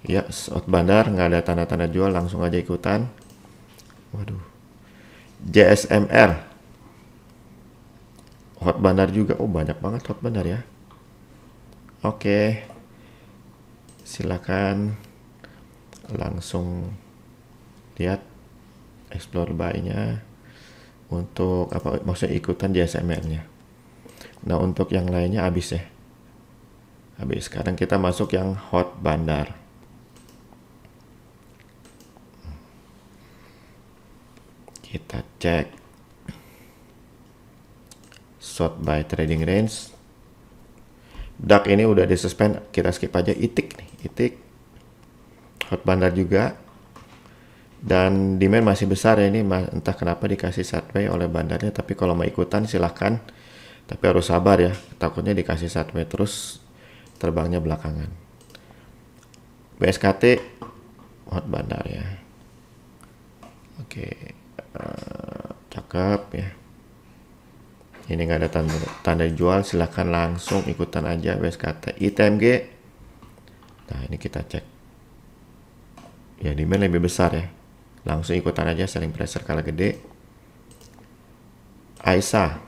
Ya, short bandar nggak ada tanda-tanda jual, langsung aja ikutan. Waduh. JSMR. Hot bandar juga. Oh, banyak banget hot bandar ya. Oke. Silakan langsung lihat explore buy-nya untuk apa maksudnya ikutan JSMR-nya. Nah, untuk yang lainnya habis ya. Habis. Sekarang kita masuk yang hot bandar. Kita cek short buy trading range. DAX ini udah disuspend, kita skip aja. ITIC nih, ITIC hot bandar juga. Dan demand masih besar ya ini, entah kenapa dikasih sideways oleh bandarnya, tapi kalau mau ikutan silahkan. Tapi harus sabar ya, takutnya dikasih sideways terus terbangnya belakangan. BSKT hot bandar ya. Oke, cakep ya. Ini nggak ada tanda jual, silahkan langsung ikutan aja BSKT. ITMG, nah ini kita cek. Ya, demand lebih besar ya. Langsung ikutan aja, selling pressure kalah gede. AISA,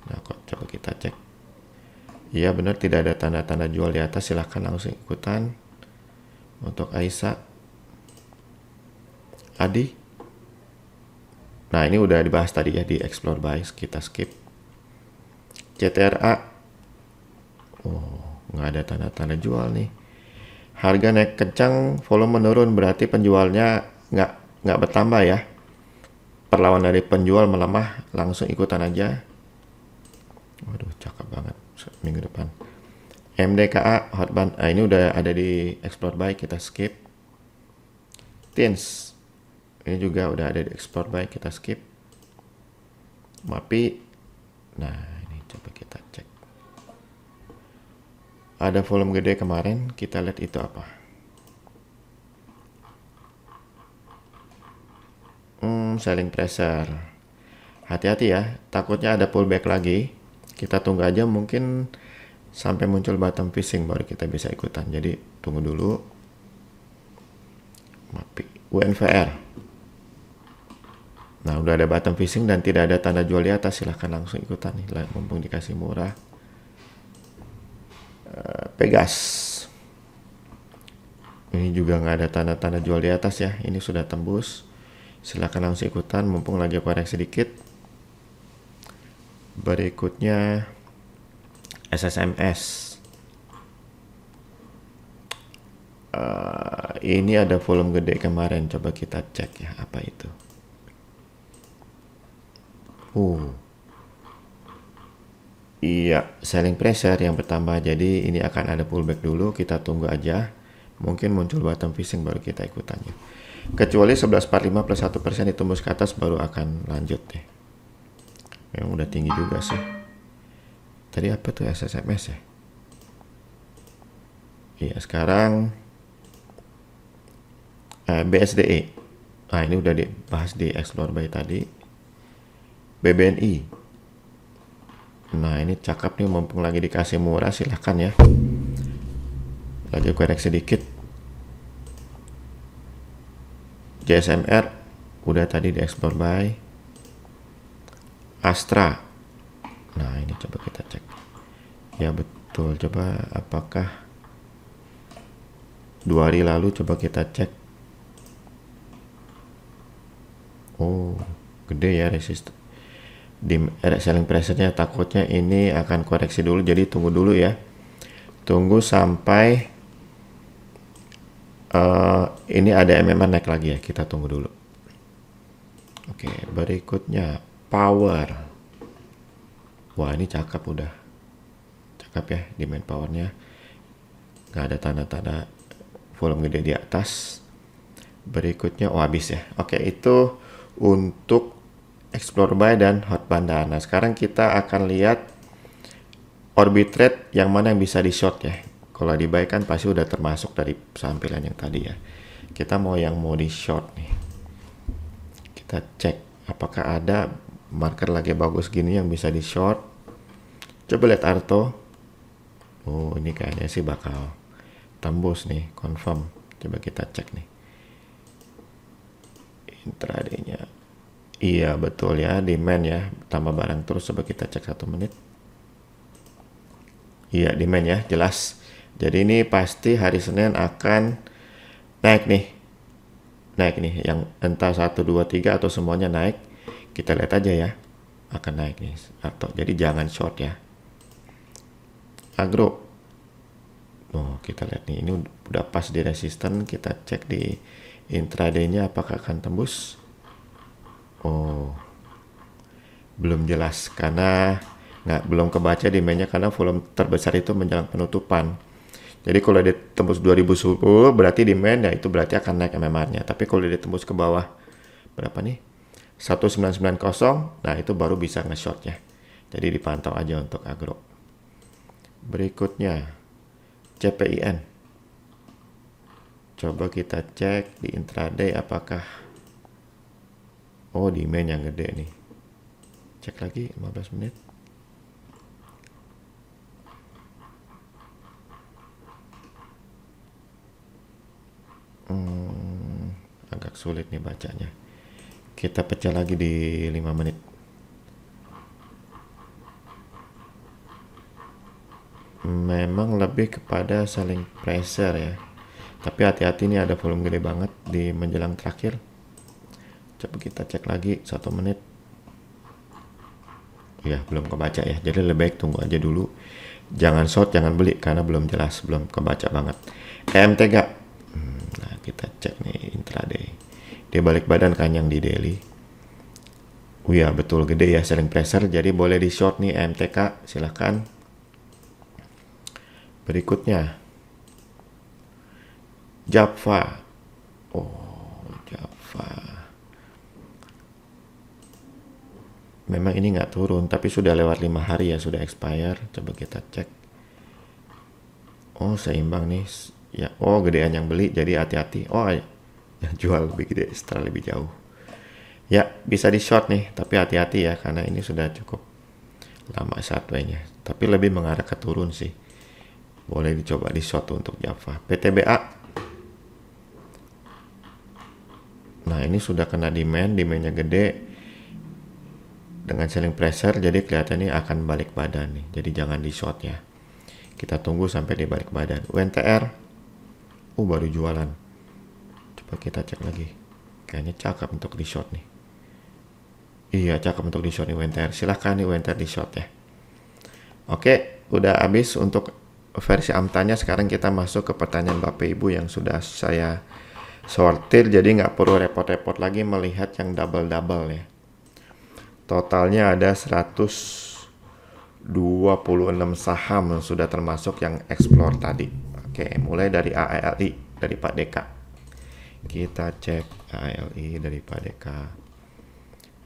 nah kok coba kita cek. Iya benar, tidak ada tanda-tanda jual di atas, silahkan langsung ikutan. Untuk AISA, ADI. Nah, ini udah dibahas tadi ya di explore buy, kita skip. CTRA. Oh, nggak ada tanda-tanda jual nih. Harga naik kencang, volume menurun, berarti penjualnya nggak bertambah ya. Perlawan dari penjual melemah, langsung ikutan aja. Waduh, cakep banget minggu depan. MDKA hot band, ini udah ada di explore buy, kita skip. TINS, ini juga udah ada di explore buy, kita skip. MAPI, nah ini coba kita cek. Ada volume gede kemarin, kita lihat itu apa. Selling pressure. Hati-hati ya, takutnya ada pullback lagi. Kita tunggu aja, mungkin sampai muncul bottom fishing baru kita bisa ikutan. Jadi tunggu dulu. MAPI, UNVR. Nah, udah ada bottom fishing dan tidak ada tanda jual di atas, silahkan langsung ikutan nih, mumpung dikasih murah. Pegas. Ini juga nggak ada tanda-tanda jual di atas ya, ini sudah tembus. Silahkan langsung ikutan, mumpung lagi koreksi sedikit. Berikutnya SSMS. Ini ada volume gede kemarin, coba kita cek ya apa itu. Iya, selling pressure yang pertama, jadi ini akan ada pullback dulu, kita tunggu aja. Mungkin muncul bottom fishing baru kita ikutannya. Kecuali 1145 plus 1% ditembus ke atas baru akan lanjut deh. Memang udah tinggi juga sih. Tadi apa tuh SSMS ya? Iya, sekarang BSDE. Nah, ini udah dibahas di Explore by tadi. BBNI. Nah, ini cakep nih, mumpung lagi dikasih murah, silahkan ya. Lagi koreksi dikit. JSMR udah tadi di Explore by. Astra. Nah, ini coba kita cek. Ya betul, coba apakah 2 hari lalu coba kita cek. Oh, gede ya resisten. Di selling pressure-nya, takutnya ini akan koreksi dulu, jadi tunggu dulu ya. Tunggu sampai ini ada MMA naik lagi ya, kita tunggu dulu. Oke, berikutnya power. Wah, ini cakep udah. Cakep ya, demand powernya. Nggak ada tanda-tanda volume gede di atas. Berikutnya, oh habis ya. Oke, itu untuk Explore by dan hot bandana. Nah, sekarang kita akan lihat orbit trade yang mana yang bisa di short ya. Kalau di buy kan pasti udah termasuk dari sampilan yang tadi ya. Kita mau yang mau di short nih. Kita cek apakah ada marker lagi bagus gini yang bisa di short. Coba lihat Arto. Oh, ini kayaknya sih bakal tembus nih, confirm. Coba kita cek nih. Intraday-nya. Iya, betul ya, demand ya, tambah barang terus. Coba kita cek 1 menit. Iya, demand ya, jelas. Jadi ini pasti hari Senin akan naik nih. Naik nih, yang entah 1, 2, 3 atau semuanya naik. Kita lihat aja ya, akan naik nih. Atau jadi jangan short ya. Agro. Oh, kita lihat nih, ini udah pas di resisten. Kita cek di intraday-nya apakah akan tembus. Oh, belum jelas karena belum kebaca demand-nya karena volume terbesar itu menjelang penutupan. Jadi kalau dia tembus 2010 berarti demand ya, itu berarti akan naik MMR-nya. Tapi kalau dia tembus ke bawah berapa nih? 1990, nah itu baru bisa nge-short ya. Jadi dipantau aja untuk agro. Berikutnya CPIN. Coba kita cek di intraday apakah demand yang gede nih. Cek lagi 15 menit. Agak sulit nih bacanya. Kita pecah lagi di 5 menit. Memang lebih kepada selling pressure ya. Tapi hati-hati nih, ada volume gede banget di menjelang terakhir. Coba kita cek lagi 1 menit. Ya, belum kebaca ya. Jadi lebih baik tunggu aja dulu. Jangan short, jangan beli karena belum jelas, belum kebaca banget. EMTG. Nah, kita cek nih intraday. Dia balik badan kan yang di daily. Ya, betul gede ya selling pressure. Jadi boleh di short nih EMTK, silahkan. Berikutnya Java. Oh, Java. Memang ini nggak turun, tapi sudah lewat 5 hari ya, sudah expire. Coba kita cek. Oh, seimbang nih. Ya, oh gedean yang beli, jadi hati-hati. Oh, yang jual lebih gede, setelah lebih jauh. Ya, bisa di short nih, tapi hati-hati ya, karena ini sudah cukup lama sideways-nya. Tapi lebih mengarah ke turun sih. Boleh dicoba di short untuk Java. PTBA. Nah, ini sudah kena demand-nya gede. Dengan selling pressure, jadi kelihatannya akan balik badan nih. Jadi jangan di short ya. Kita tunggu sampai dia balik badan. UNTR. Baru jualan. Coba kita cek lagi. Kayaknya cakep untuk di short nih. Iya, cakep untuk di short nih UNTR. Silahkan nih UNTR di short ya. Oke, udah habis untuk versi amtanya. Sekarang kita masuk ke pertanyaan Bapak Ibu yang sudah saya sortir. Jadi nggak perlu repot-repot lagi melihat yang double-double ya. Totalnya ada 126 saham yang sudah termasuk yang explore tadi. Oke, mulai dari ALI dari Pak Deka. Kita cek ALI dari Pak Deka.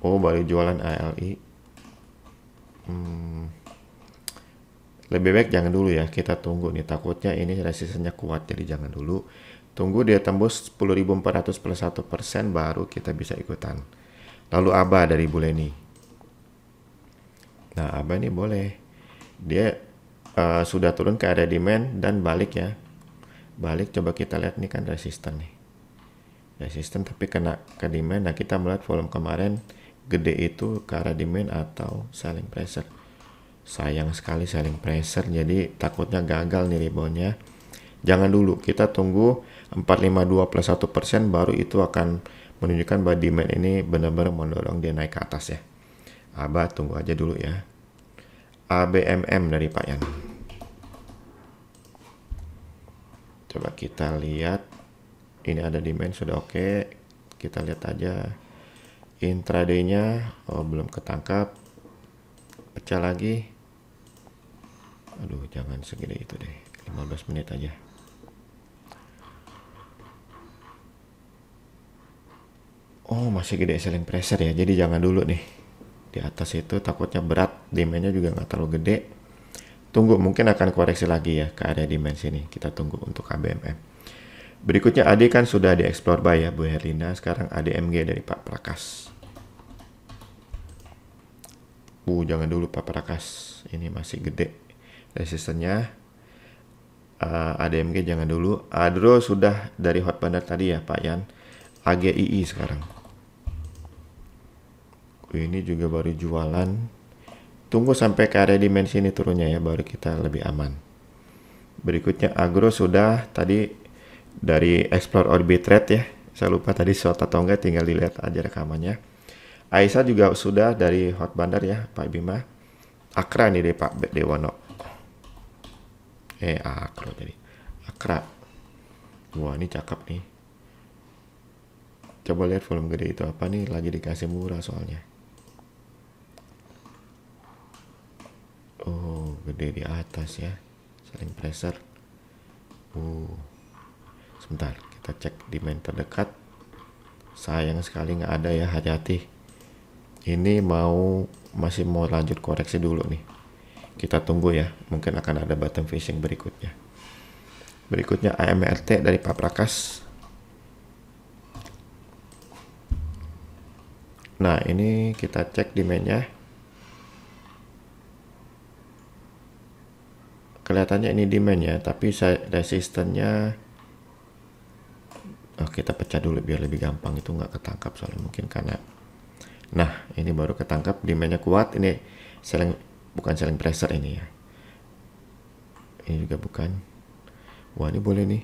Oh, baru jualan ALI. Lebih baik jangan dulu ya, kita tunggu nih. Takutnya ini resistennya kuat, jadi jangan dulu. Tunggu dia tembus 10.400 plus 1% baru kita bisa ikutan. Lalu ABA dari Bu Leni. Nah, ABA ini boleh. Dia sudah turun ke area demand dan balik ya. Balik, coba kita lihat nih kan resisten nih. Resisten tapi kena ke demand. Nah, kita melihat volume kemarin gede itu ke arah demand atau selling pressure. Sayang sekali selling pressure, jadi takutnya gagal nih reboundnya. Jangan dulu, kita tunggu 452 plus 1% baru itu akan menunjukkan bahwa demand ini benar-benar mendorong dia naik ke atas ya. ABA tunggu aja dulu ya. ABMM dari Pak Yan. Coba kita lihat, ini ada demand sudah oke. Kita lihat aja intraday-nya, oh belum ketangkap, pecah lagi. Aduh, jangan segede itu deh, 15 menit aja. Oh, masih gede selling pressure ya, jadi jangan dulu nih. Di atas itu takutnya berat, demand-nya juga nggak terlalu gede. Tunggu, mungkin akan koreksi lagi ya ke area demand sini. Kita tunggu untuk ABMM. Berikutnya AD kan sudah di-explore by ya Bu Herlina. Sekarang ADMG dari Pak Prakas. Jangan dulu Pak Prakas, ini masih gede resistennya. ADMG jangan dulu. Adro sudah dari hot bandar tadi ya Pak Yan. AGII sekarang. Ini juga baru jualan. Tunggu sampai ke area dimensi ini turunnya ya, baru kita lebih aman. Berikutnya Agro sudah tadi dari Explore Orbit Trade ya. Saya lupa tadi short atau enggak, tinggal dilihat aja rekamannya. Aisyah juga sudah dari hot bandar ya Pak Bima. Akra nih deh Pak Dewono. Akro jadi Akra. Wah, ini cakep nih. Coba lihat volume gede itu apa nih, lagi dikasih murah soalnya. Oh, gede di atas ya, selling pressure. Sebentar, kita cek demand terdekat. Sayang sekali nggak ada ya, hati-hati. Ini masih mau lanjut koreksi dulu nih. Kita tunggu ya, mungkin akan ada bottom fishing berikutnya. Berikutnya AMRT dari Pak Prakas. Nah, ini kita cek demand-nya. Kelihatannya ini demand ya, tapi resistennya kita pecah dulu biar lebih gampang, itu nggak ketangkap soalnya mungkin karena. Nah, ini baru ketangkap, demand-nya kuat. Ini bukan selling pressure ini ya. Ini juga bukan. Wah, ini boleh nih.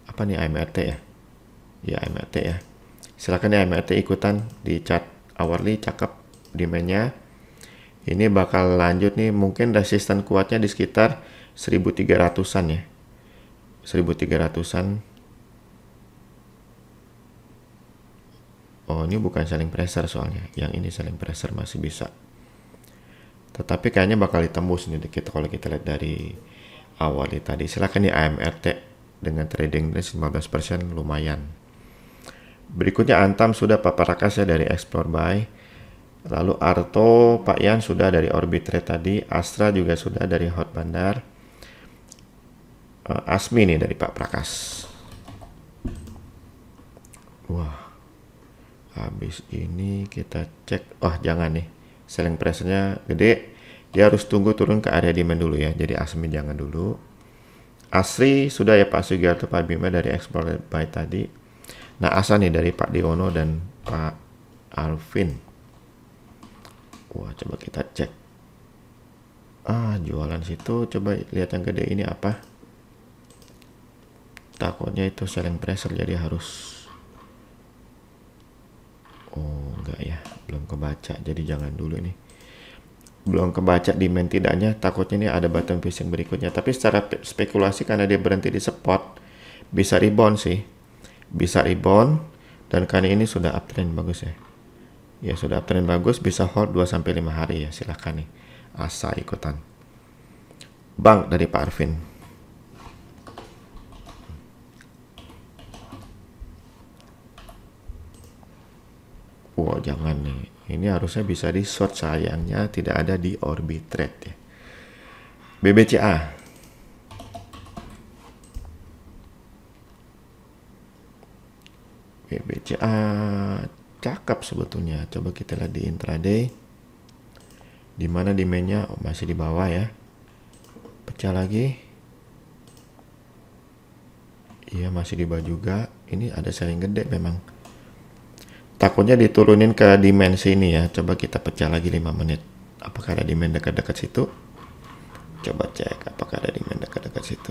Apa nih, AMRT ya? Ya, AMRT ya. Silakan ya AMRT ikutan di chart hourly, cakep demand-nya. Ini bakal lanjut nih, mungkin resisten kuatnya di sekitar 1300-an ya. 1300-an. Oh, ini bukan selling pressure soalnya. Yang ini selling pressure masih bisa. Tetapi kayaknya bakal ditembus nih dikit kalau kita lihat dari awal tadi. Silakan nih AMRT dengan trading range 15% lumayan. Berikutnya Antam sudah Pak Prakas ya dari Explore Buy. Lalu Arto, Pak Yan sudah dari Orbit Trade tadi. Astra juga sudah dari Hot Bandar. Asmi nih dari Pak Prakas. Wah, habis ini kita cek. Oh, jangan nih, selling pressure-nya gede. Dia harus tunggu turun ke area demand dulu ya. Jadi Asmi jangan dulu. Asri sudah ya Pak Sugiarto, Pak Bima dari Explore Buy tadi. Nah, Asa nih dari Pak Dewono dan Pak Alvin. Wah, coba kita cek. Jualan situ. Coba lihat yang gede ini apa. Takutnya itu selling pressure, jadi harus. Oh, enggak ya. Belum kebaca, jadi jangan dulu nih. Belum kebaca demand tidaknya. Takutnya ini ada bottom fishing berikutnya. Tapi secara spekulasi karena dia berhenti di spot, bisa rebound sih. Bisa rebound. Dan kali ini sudah uptrend bagus ya. Ya sudah uptrend bagus, bisa hold 2-5 hari ya, silakan nih. Asa ikutan. Bank dari Pak Arvin. Wow, jangan nih. Ini harusnya bisa di short, sayangnya tidak ada di Orbit Trade ya. BBCA. BBCA cakep sebetulnya. Coba kita lihat di intraday. Di mana demand-nya masih di bawah ya. Pecah lagi. Iya masih di bawah juga. Ini ada selling gede memang. Takutnya diturunin ke demand sini ya. Coba kita pecah lagi 5 menit. Apakah ada demand dekat-dekat situ? Coba cek apakah ada demand dekat-dekat situ.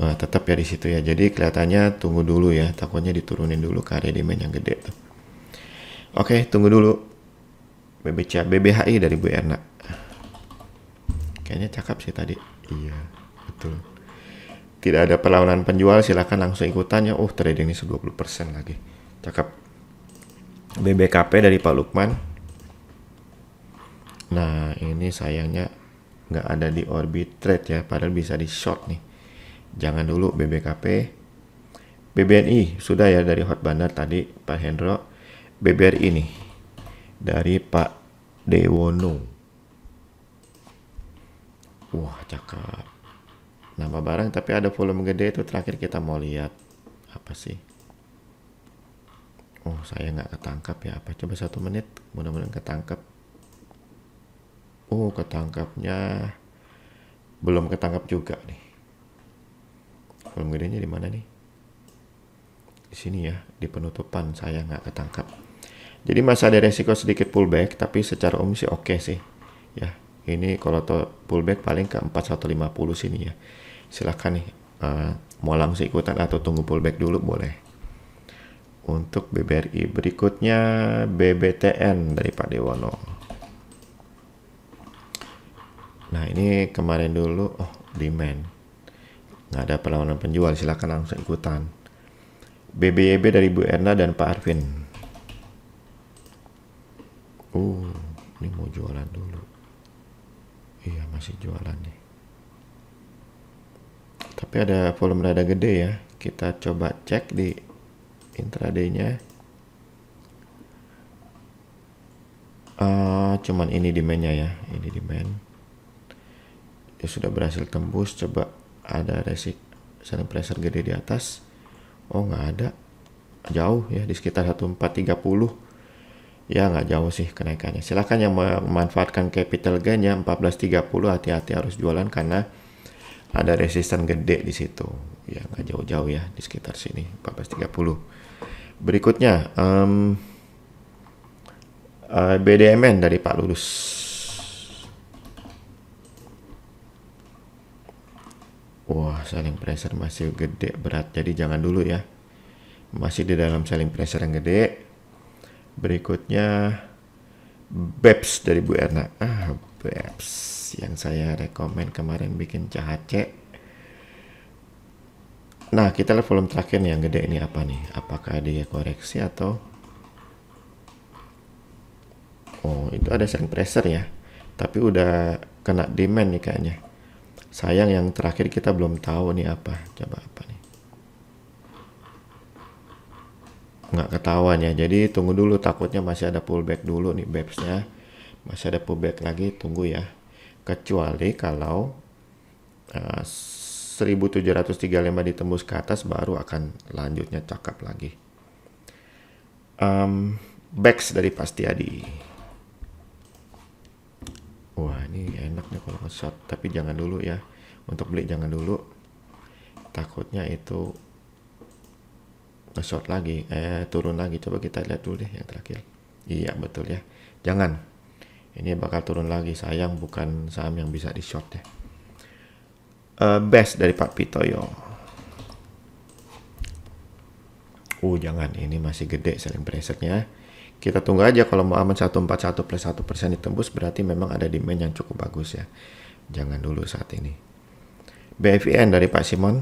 Nah, tetap ya di situ ya. Jadi kelihatannya tunggu dulu ya. Takutnya diturunin dulu ke area demand yang gede tuh. Oke, tunggu dulu. BBHI dari Bu Erna. Kayaknya cakep sih tadi. Iya, betul. Tidak ada perlawanan penjual, silakan langsung ikutannya. Trading ini 20% lagi. Cakep. BBKP dari Pak Lukman. Nah, ini sayangnya nggak ada di orbit trade ya, padahal bisa di short nih. Jangan dulu BBKP. BBNI sudah ya dari Hot Bandar tadi Pak Hendro. BBRI nih dari Pak Dewono. Wah cakep. Nama barang tapi ada volume gede itu terakhir kita mau lihat. Apa sih? Oh saya nggak ketangkap ya. Apa? Coba 1 menit. Mudah-mudahan ketangkap. Oh ketangkapnya belum ketangkap juga nih. Volume gedenya di mana nih? Di sini ya. Di penutupan saya nggak ketangkap. Jadi masih ada resiko sedikit pullback, tapi secara umum sih oke sih. Ya, ini kalau pullback paling ke 4150 sini ya. Silakan nih, mau langsung ikutan atau tunggu pullback dulu boleh. Untuk BBRI berikutnya BBTN dari Pak Dewono. Nah ini kemarin dulu, demand. Nggak ada perlawanan penjual, silakan langsung ikutan. BBYB dari Bu Erna dan Pak Arvin. Ini mau jualan dulu. Iya masih jualan nih. Tapi ada volume rada gede ya. Kita coba cek di intraday-nya. Cuman ini demand-nya ya. Ini demand. Ya sudah berhasil tembus. Coba ada selling pressure gede di atas. Oh nggak ada. Jauh ya di sekitar 1430. Ya nggak jauh sih kenaikannya. Silakan yang memanfaatkan capital gain ya 14.30 hati-hati harus jualan karena ada resisten gede di situ. Ya nggak jauh-jauh ya di sekitar sini 14.30. Berikutnya BDMN dari Pak Lulus. Wah selling pressure masih gede berat jadi jangan dulu ya. Masih di dalam selling pressure yang gede. Berikutnya BEPS dari Bu Erna. BEPS yang saya rekomen kemarin bikin CHC. Nah kita lihat volume terakhir nih yang gede ini apa nih? Apakah dia koreksi atau itu ada selling pressure ya. Tapi udah kena demand nih kayaknya. Sayang yang terakhir kita belum tahu nih apa. Coba apa nih? Nggak ketahuan ya, jadi tunggu dulu, takutnya masih ada pullback dulu nih BEPS-nya, masih ada pullback lagi, tunggu ya. Kecuali kalau 1735 ditembus ke atas baru akan lanjutnya cakep lagi. BEX dari Pastiadi. Wah ini enak nih kalau nge-short, tapi jangan dulu ya, untuk beli jangan dulu, takutnya itu nge-short lagi, turun lagi. Coba kita lihat dulu deh yang terakhir. Iya betul ya, jangan, ini bakal turun lagi, sayang bukan saham yang bisa di short ya. Best dari Pak Pitoyo. Jangan, ini masih gede selling pressure-nya. Kita tunggu aja, kalau mau aman 141 plus 1% ditembus berarti memang ada demand yang cukup bagus ya. Jangan dulu saat ini. BFIN dari Pak Simon.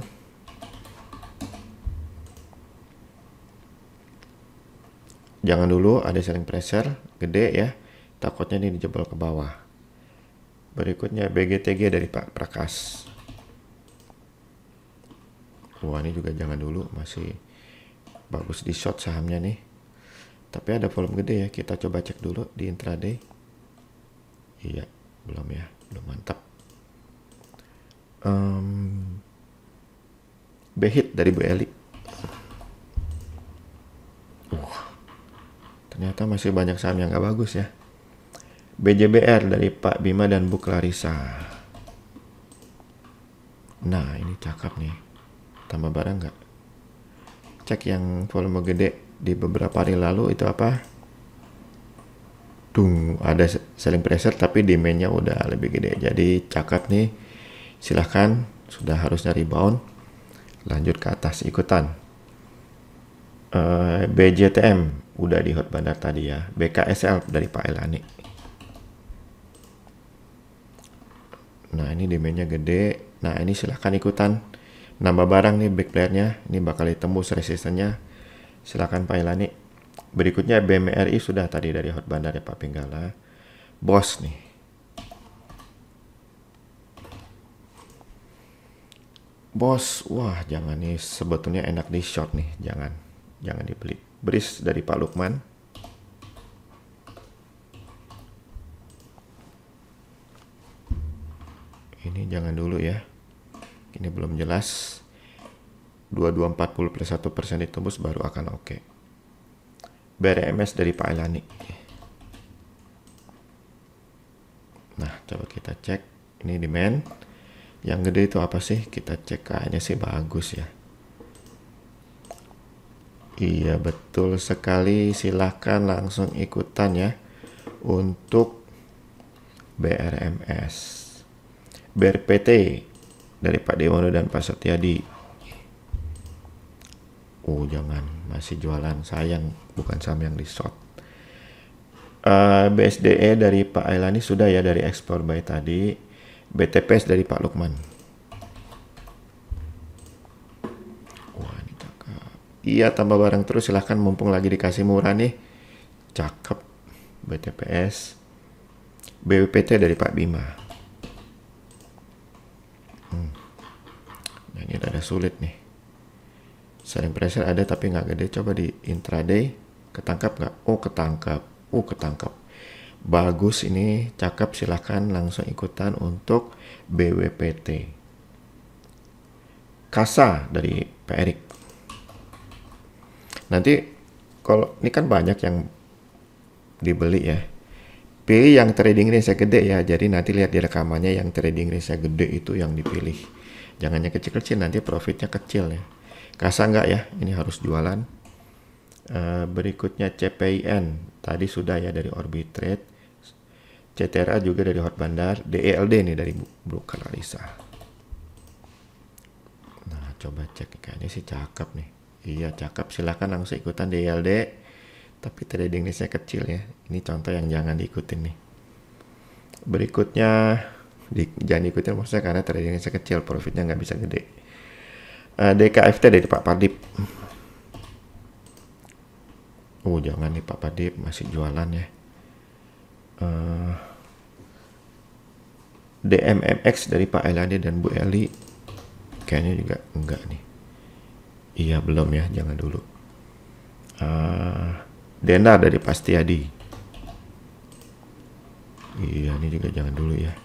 Jangan dulu, ada selling pressure gede ya, takutnya ini dijebol ke bawah. Berikutnya BGTG dari Pak Prakas. Wah ini juga jangan dulu, masih bagus di short sahamnya nih. Tapi ada volume gede ya, kita coba cek dulu di intraday. Iya, belum ya, belum mantap. BHIT dari Bu Eli. ternyata masih banyak saham yang nggak bagus ya. BJBR dari Pak Bima dan Bu Clarissa. Nah, ini cakep nih. Tambah barang nggak? Cek yang volume gede di beberapa hari lalu itu apa? Ada selling pressure tapi demand-nya udah lebih gede. Jadi cakep nih. Silahkan, sudah harusnya rebound. Lanjut ke atas ikutan. BJTM udah di hot bandar tadi ya. BKSL dari Pak Elani. Nah, ini demand-nya gede. Nah, ini silahkan ikutan. Nambah barang nih back player-nya. Ini bakal ditembus resistennya. Silahkan Pak Elani. Berikutnya BMRI sudah tadi dari hot bandar ya Pak Pinggala. Bos nih. Bos, wah jangan nih, sebetulnya enak di short nih, jangan dibeli. Bris dari Pak Lukman. Ini jangan dulu ya. Ini belum jelas. 2240 plus 1% ditembus baru akan oke. BRMS dari Pak Elani. Nah, coba kita cek. Ini demand. Yang gede itu apa sih? Kita cek kayaknya sih bagus ya. Iya betul sekali. Silahkan langsung ikutan ya. Untuk BRMS. BRPT dari Pak Dewono dan Pak Setiadi. Oh jangan, masih jualan, sayang, bukan saham yang di short. BSDE dari Pak Ailani sudah ya, dari ekspor buy tadi. BTPS dari Pak Lukman. Wah ini cakep. Iya tambah barang terus, silahkan mumpung lagi dikasih murah nih. Cakep. BTPS. BWPT dari Pak Bima. Nah ini ada sulit nih. Selling pressure ada tapi nggak gede. Coba di intraday ketangkap nggak? Oh ketangkap. Ketangkap. Bagus ini, cakep, silahkan langsung ikutan untuk BWPT. Kasa dari Pak Erik. Nanti kalau ini kan banyak yang dibeli ya. Pilih yang trading range gede ya. Jadi nanti lihat di rekamannya yang trading range gede itu yang dipilih. Jangan yang kecil-kecil, nanti profitnya kecil ya. Kasa enggak ya, ini harus jualan. Berikutnya CPIN tadi sudah ya dari Orbitrade. CTRA juga dari Hot Bandar. DELD nih dari Bu Clarissa. Nah coba cek, kayaknya sih cakep nih. Iya cakep, silahkan langsung ikutan DELD. Tapi trading range-nya kecil ya. Ini contoh yang jangan diikutin nih. Berikutnya jangan diikutin maksudnya karena trading range-nya kecil, profitnya nggak bisa gede. DKFT dari Pak Pardip. Jangan nih Pak Pardip, masih jualan ya. DMMX dari Pak Elani dan Bu Eli. Kayaknya juga enggak nih. Iya belum ya, jangan dulu. Denar dari Pak Setiadi. Iya ini juga jangan dulu ya.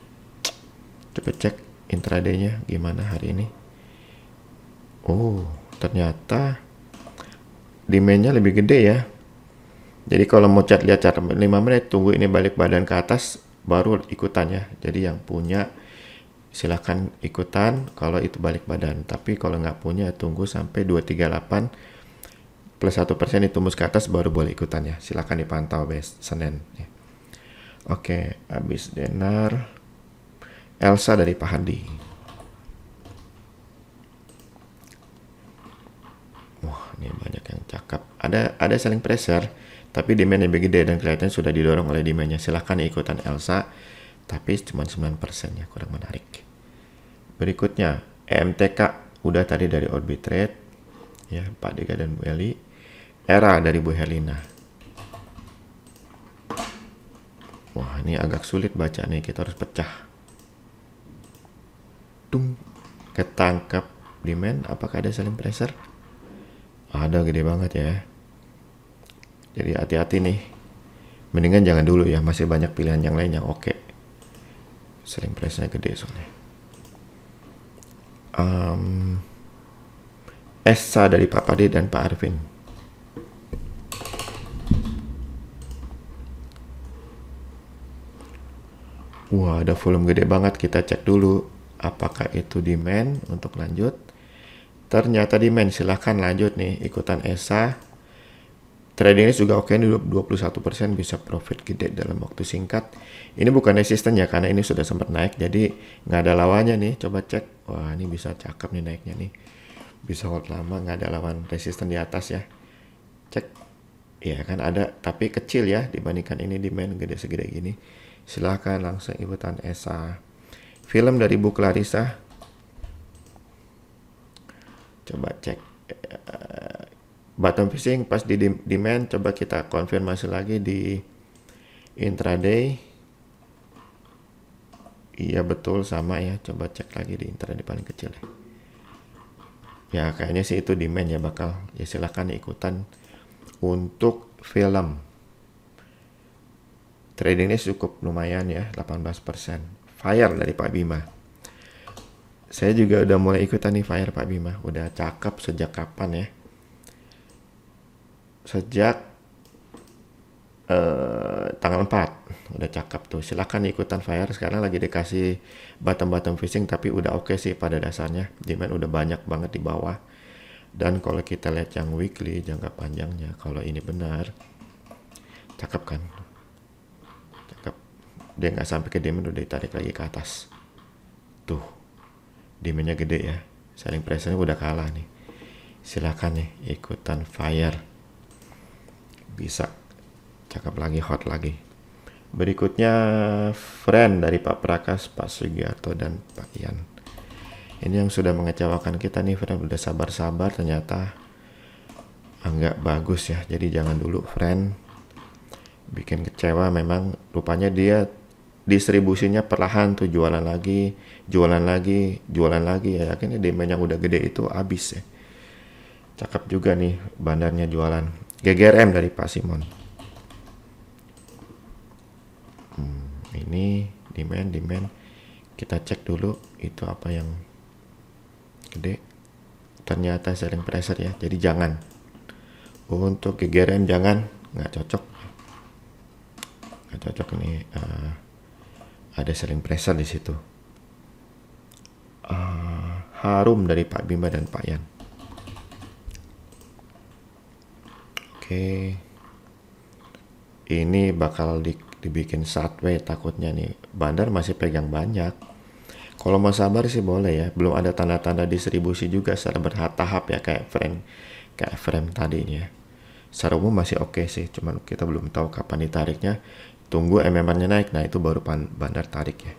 Coba cek intraday-nya gimana hari ini. Ternyata demand-nya lebih gede ya. Jadi kalau mau lihat chart 5 menit, tunggu ini balik badan ke atas, baru ikutan ya. Jadi yang punya silahkan ikutan kalau itu balik badan. Tapi kalau nggak punya, tunggu sampai 238 plus 1% ditembus ke atas, baru boleh ikutan ya. Silahkan dipantau Senin. Ya. Oke, habis Denar. Elsa dari Pak Handi. Wah, ini banyak yang cakep. Ada selling pressure, tapi demand lebih gede dan kelihatan sudah didorong oleh demand-nya. Silahkan ikutan Elsa, tapi cuma 9% ya, kurang menarik. Berikutnya, EMTK udah tadi dari Orbitrade, ya Pak Dega dan Bu Eli. Era dari Bu Helina. Wah, ini agak sulit baca nih, kita harus pecah. Ketangkap demand, apakah ada selling pressure? Ada, gede banget ya. Jadi hati-hati nih. Mendingan jangan dulu ya, masih banyak pilihan yang lain yang oke. Selling price-nya gede soalnya. Esa dari Pak Pade dan Pak Arvin. Wah, ada volume gede banget. Kita cek dulu apakah itu demand untuk lanjut. Ternyata demand, silahkan lanjut nih ikutan ESA. Tradingnya juga oke nih, 21% bisa profit gede dalam waktu singkat. Ini bukan resisten ya karena ini sudah sempat naik, jadi nggak ada lawannya nih. Coba cek. Wah, ini bisa cakep nih naiknya nih. Bisa hold lama, nggak ada lawan resisten di atas ya. Cek. Iya kan ada, tapi kecil ya dibandingkan ini demand gede segede gini. Silahkan langsung ikutan ESA. Film dari Bu Clarissa. Coba cek. Bottom fishing pas di demand, coba kita konfirmasi lagi di intraday. Iya betul sama ya, coba cek lagi di intraday paling kecil ya. Ya kayaknya sih itu demand ya bakal. Ya silahkan ikutan. Untuk film, tradingnya cukup lumayan ya, 18%. Fire dari Pak Bima. Saya juga udah mulai ikutan nih Fire Pak Bima. Udah cakep sejak kapan ya? Sejak tanggal 4 udah cakep tuh. Silakan ikutan Fire. Sekarang lagi dikasih bottom fishing tapi udah oke sih pada dasarnya. Demand udah banyak banget di bawah. Dan kalau kita lihat yang weekly jangka panjangnya, kalau ini benar, cakep kan? Cakep. Dia nggak sampai ke demand udah ditarik lagi ke atas. Tuh, demandnya gede ya. Selling pressure-nya udah kalah nih. Silakan nih ikutan Fire. Bisa cakep lagi, hot lagi. Berikutnya friend dari Pak Prakas, Pak Sugiarto dan Pak Ian. Ini yang sudah mengecewakan kita nih friend, udah sabar-sabar ternyata nggak bagus ya. Jadi jangan dulu friend, bikin kecewa. Memang rupanya dia distribusinya perlahan tuh, jualan lagi ya. Yakin demand yang udah gede itu habis ya. Cakep juga nih bandarnya jualan. GGRM dari Pak Simon. Ini demand. Kita cek dulu itu apa yang gede. Ternyata selling pressure ya. Jadi jangan. Untuk GGRM jangan, nggak cocok. Nggak cocok ini. Ada selling pressure di situ. Harum dari Pak Bima dan Pak Yan. Oke, ini bakal dibikin sideways takutnya nih. Bandar masih pegang banyak. Kalau mau sabar sih boleh ya. Belum ada tanda-tanda distribusi juga secara bertahap ya kayak frame tadinya. Secara umum masih oke sih, cuman kita belum tahu kapan ditariknya. Tunggu MMR-nya naik, nah itu baru bandar tarik ya.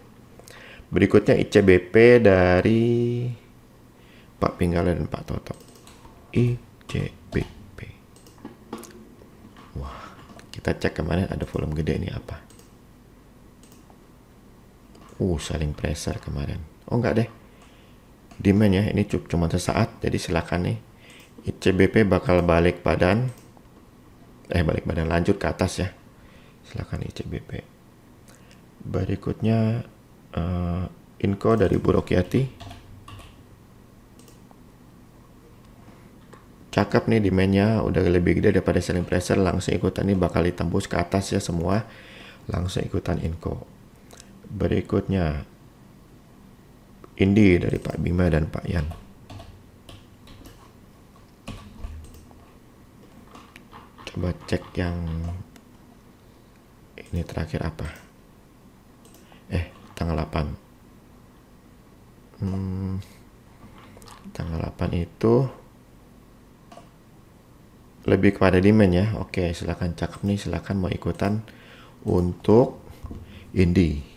Berikutnya ICBP dari Pak Pinggala dan Pak Toto. ICBP. Kita cek kemarin ada volume gede ini apa. Selling pressure kemarin. Oh enggak deh. Demand ya, ini cuma sesaat. Jadi silakan nih. ICBP bakal balik badan lanjut ke atas ya. Silakan ICBP. Berikutnya Inco dari Bu Rokiati. Cakep nih demandnya udah lebih gede daripada selling pressure, langsung ikutan nih bakal ditembus ke atas ya semua, langsung ikutan Inco. Berikutnya Indi dari Pak Bima dan Pak Yan. Coba cek yang ini terakhir apa? Tanggal 8. Tanggal 8 itu lebih kepada demand ya. Oke, silakan cakep nih, silakan mau ikutan untuk Indi.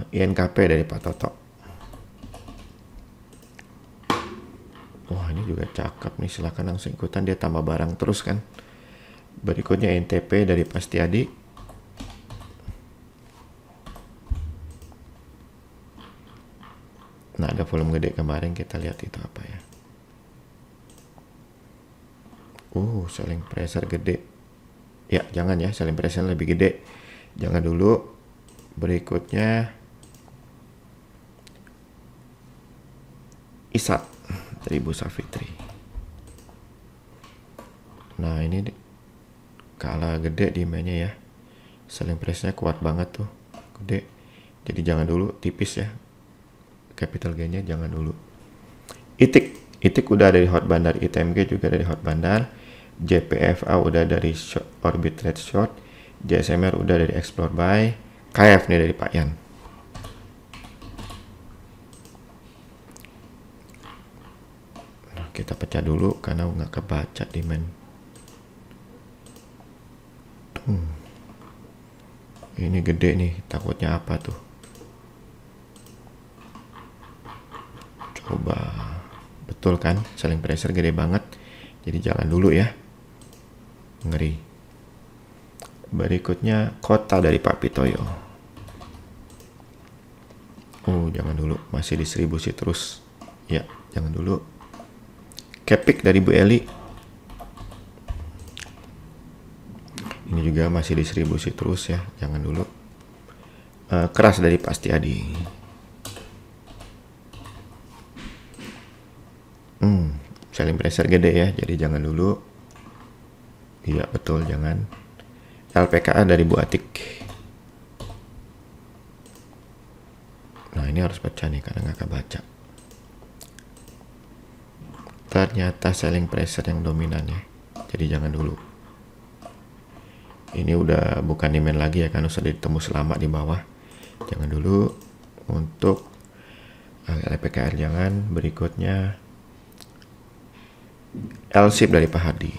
INKP dari Pak Toto. Wah, ini juga cakep nih, silakan langsung ikutan, dia tambah barang terus kan. Berikutnya NTP dari Pak Stiadi. Nah, ada volume gede kemarin, kita lihat itu apa ya. Selling pressure gede. Ya, jangan ya, selling pressure lebih gede. Jangan dulu. Berikutnya Isat dari Bu Safitri. Nah, ini kalah gede demandnya ya. Selling pressure-nya kuat banget tuh. gede. Jadi jangan dulu, tipis ya. Capital gainnya jangan dulu. Itik udah dari hot bandar, ITMG juga dari hot bandar, JPFA udah dari short, orbit trade short, JSMR udah dari explore buy, KF nih dari Pak Yan. Nah, kita pecah dulu karena nggak kebaca demand. Ini gede nih, takutnya apa tuh? Coba, betul kan? Selling pressure gede banget, jadi jangan dulu ya. Ngeri. Berikutnya kota dari Pak Pitoyo. Jangan dulu, masih distribusi terus. Ya, jangan dulu. Kepik dari Bu Eli. Ini juga masih distribusi terus ya, jangan dulu. Keras dari Pak Stiadi. Selling pressure gede ya, jadi jangan dulu. Iya betul, jangan. LPKA dari Bu Atik. Nah ini harus pecah nih karena nggak kebaca. Ternyata selling pressure yang dominan ya, jadi jangan dulu. Ini udah bukan demand lagi ya, kan sudah ditembus lama di bawah. Jangan dulu. Untuk LPKR jangan. Berikutnya LSIP dari Pak Hadi.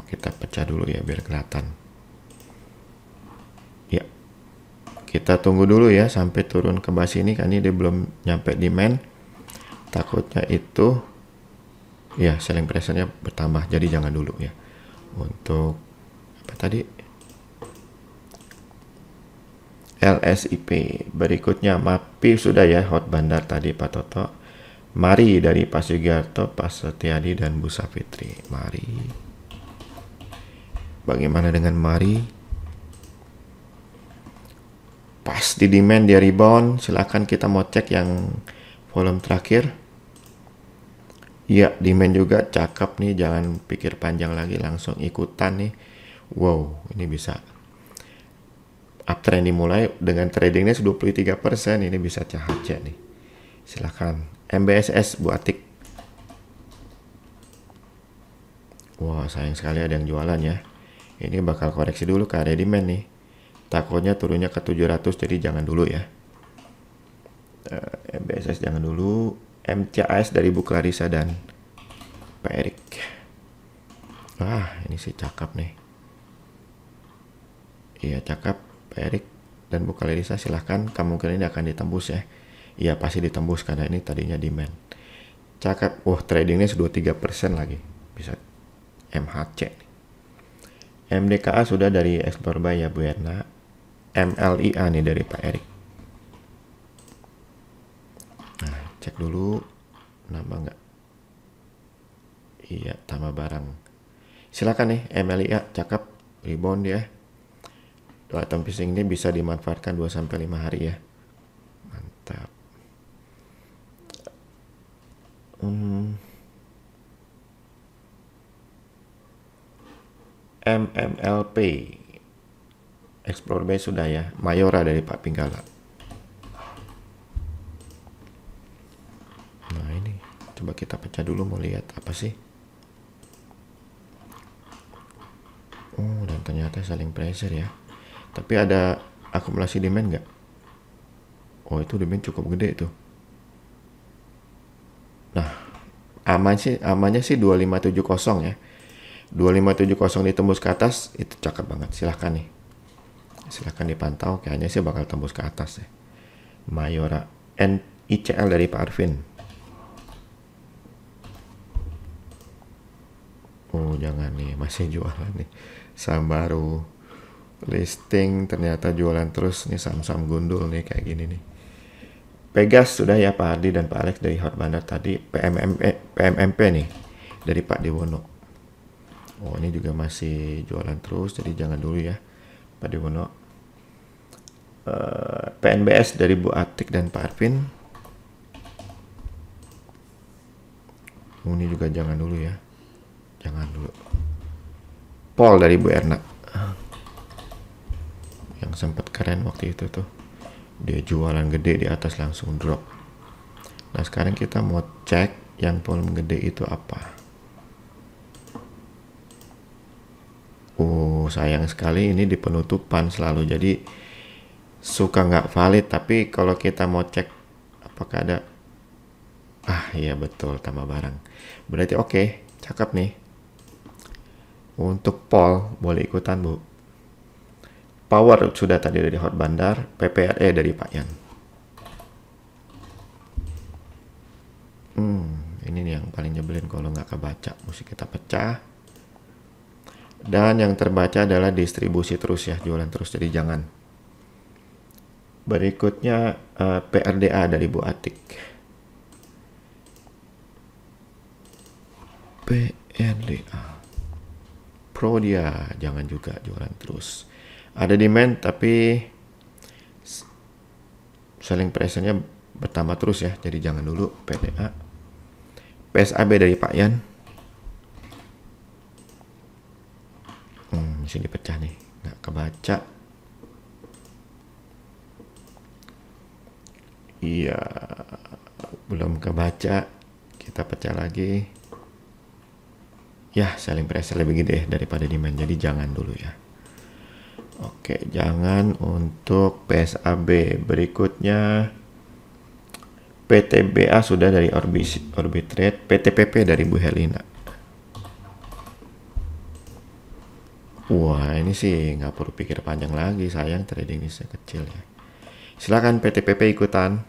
Kita pecah dulu ya biar kelihatan. Ya, kita tunggu dulu ya sampai turun ke bawah sini, kan ini dia belum nyampe demand. Takutnya itu ya selling pressure-nya bertambah, jadi jangan dulu ya. Untuk apa tadi? LSIP. Berikutnya MAPI sudah ya, hot bandar tadi Pak Toto. Mari dari Pak Sugiarto, Pak Setiadi dan Bu Safitri. Mari. Bagaimana dengan Mari? Pas di demand dia rebound. Silakan kita mau cek yang volume terakhir. Ya, demand juga cakep nih, jangan pikir panjang lagi, langsung ikutan nih. Wow, ini bisa uptrend dimulai dengan tradingnya 23%, ini bisa CHC nih. Silakan. MBSS Bu Atik. Wah, sayang sekali ada yang jualan ya. Ini bakal koreksi dulu ke area demand nih. Takutnya turunnya ke 700, jadi jangan dulu ya. MBSS jangan dulu. MCAS dari Bu Clarissa dan Pak Erik. Ini sih cakep nih. Iya cakep Pak Erik dan Bu Clarissa, silahkan. Kemungkinan ini akan ditembus ya. Iya pasti ditembus karena ini tadinya demand. Cakep. Tradingnya 23% lagi. Bisa MHC. MDKA sudah dari Explore Buy ya Bu Erna. MLIA nih dari Pak Erik. Nah, cek dulu nambah nggak? Iya, tambah barang. Silakan nih MLIA, cakep, rebound ya. Doa tempising ini bisa dimanfaatkan 2-5 hari ya. Mantap. MMLP Explore Buy sudah ya. Mayora dari Pak Pinggala. Nah ini coba kita pecah dulu, mau lihat apa sih. Dan ternyata selling pressure ya. Tapi ada akumulasi demand nggak? Itu demand cukup gede tuh. Nah amannya sih 2570 ya. 2570 ditembus ke atas itu cakep banget. Silahkan nih, silahkan dipantau, kayaknya sih bakal tembus ke atas ya. Mayora ICL dari Pak Arvin. Jangan nih, masih jualan nih. Saham baru listing ternyata jualan terus nih, saham-saham gundul nih kayak gini nih. Pegas sudah ya Pak Ardi dan Pak Alex dari Hot Bandar tadi. PMMP nih dari Pak Dewono. Ini juga masih jualan terus, jadi jangan dulu ya Pak Dewono. PNBS dari Bu Atik dan Pak Arvin. Ini juga jangan dulu ya. Jangan dulu. Paul dari Bu Erna. Yang sempat keren waktu itu tuh. Dia jualan gede di atas langsung drop. Nah sekarang kita mau cek yang volume gede itu apa. Oh sayang sekali ini di penutupan selalu, jadi suka nggak valid. Tapi kalau kita mau cek apakah ada, iya betul, tambah barang, berarti oke, cakep nih. Untuk Paul boleh ikutan Bu. Power sudah tadi dari Hot Bandar, PPRE dari Pak Yan. Ini nih yang paling nyebelin kalau nggak kebaca, mesti kita pecah. Dan yang terbaca adalah distribusi terus ya, jualan terus, jadi jangan. Berikutnya PRDA dari Bu Atik. PRDA. Prodia, jangan juga, jualan terus. Ada demand tapi selling pressure-nya bertambah terus ya, jadi jangan dulu PRDA. PSAB dari Pak Yan. Mesti dipecah nih, nggak kebaca. Iya, belum kebaca, kita pecah lagi. Ya, selling pressure lebih gede daripada demand, jadi jangan dulu ya. Oke, jangan untuk PSAB. Berikutnya PTBA sudah dari Orbitrade, PTPP dari Bu Helina. Wah, ini sih nggak perlu pikir panjang lagi, sayang trading listnya kecil ya. Silakan PTPP ikutan.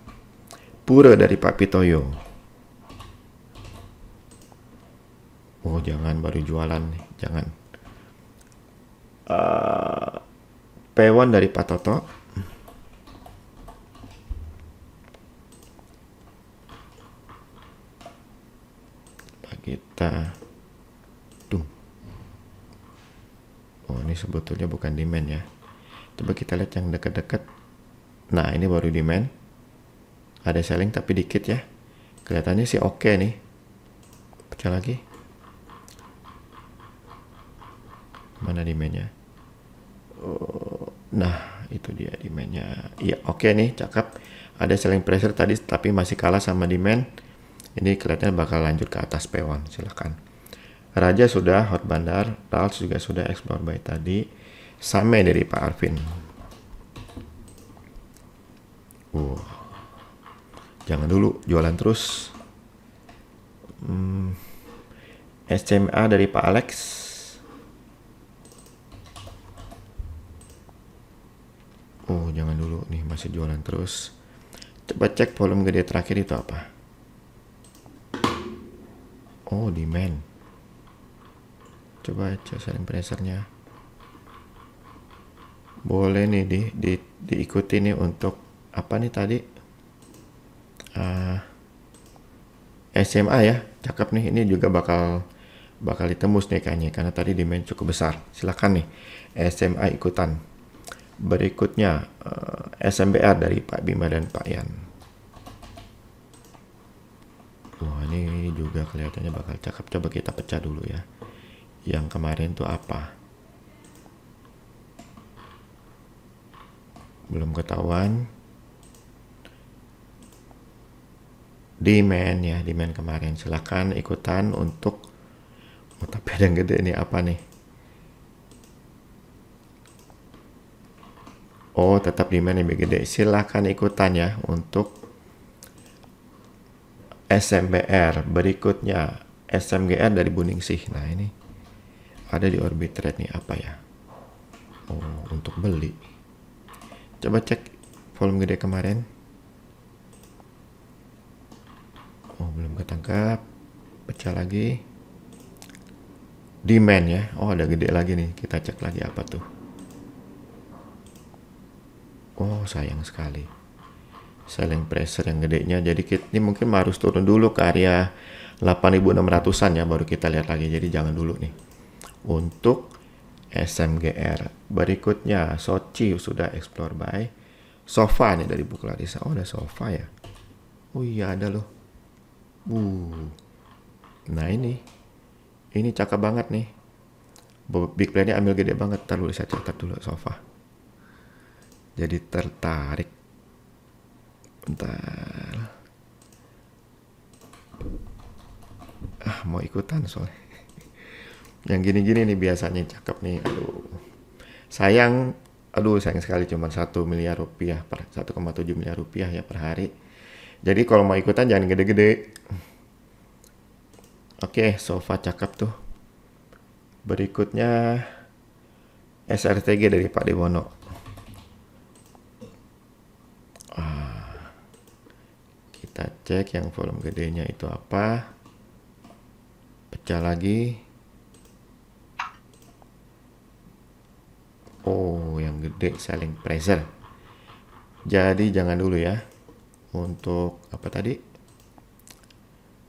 Pura dari Pak Pitoyo. Oh, jangan baru jualan nih, jangan. P1 dari Pak Toto. Pak kita. Oh, ini sebetulnya bukan demand ya. Coba kita lihat yang dekat-dekat. Nah, ini baru demand. Ada selling tapi dikit ya. Kelihatannya sih oke nih. Pecah lagi. Mana demandnya? Nah, itu dia demandnya. Iya, oke nih, cakep. Ada selling pressure tadi tapi masih kalah sama demand. Ini kelihatannya bakal lanjut ke atas P1. Silakan. Raja sudah, Hot Bandar, Rals juga sudah, Explore by tadi. Same dari Pak Arvin. Jangan dulu, jualan terus. SMA dari Pak Alex. Jangan dulu, nih masih jualan terus. Coba cek volume gede terakhir itu apa. Demand. Coba cek selling pressure-nya. Boleh nih diikuti nih untuk apa nih tadi? SMA ya, cakep nih. Ini juga bakal ditembus nih kayaknya karena tadi demand cukup besar. Silakan nih SMA ikutan. Berikutnya SMBR dari Pak Bima dan Pak Yan. Wah, ini juga kelihatannya bakal cakep. Coba kita pecah dulu ya. Yang kemarin tuh apa? Belum ketahuan. Demand ya, demand kemarin. Silakan ikutan untuk tapi yang gede ini apa nih? Tetap demand yang lebih gede. Silakan ikutan ya untuk SMBR. Berikutnya SMGR dari Buningsih. Nah, ini ada di Orbitrade nih, apa ya? Untuk beli. Coba cek volume gede kemarin. Belum ketangkap. Pecah lagi. Demand ya. Ada gede lagi nih. Kita cek lagi apa tuh. Sayang sekali. Selling pressure yang gedenya. Jadi ini mungkin harus turun dulu ke area 8.600-an ya. Baru kita lihat lagi. Jadi jangan dulu nih. Untuk SMGR. Berikutnya Sochi sudah explore by. Sofa nih dari Bu Clarissa. Oh, ada sofa ya. Oh iya, ada loh. Nah, ini cakep banget nih. Big plan-nya ambil gede banget. Ntar dulu saya catat dulu sofa. Jadi tertarik. Bentar. Mau ikutan soalnya. Yang gini-gini nih biasanya cakep nih. Sayang sekali cuma 1 miliar rupiah 1,7 miliar rupiah ya per hari. Jadi kalau mau ikutan jangan gede-gede. Oke, sofa cakep tuh. Berikutnya SRTG dari Pak Dewono. Kita cek yang volume gedenya itu apa. Pecah lagi. Oh, yang gede selling pressure. Jadi jangan dulu ya. Untuk apa tadi?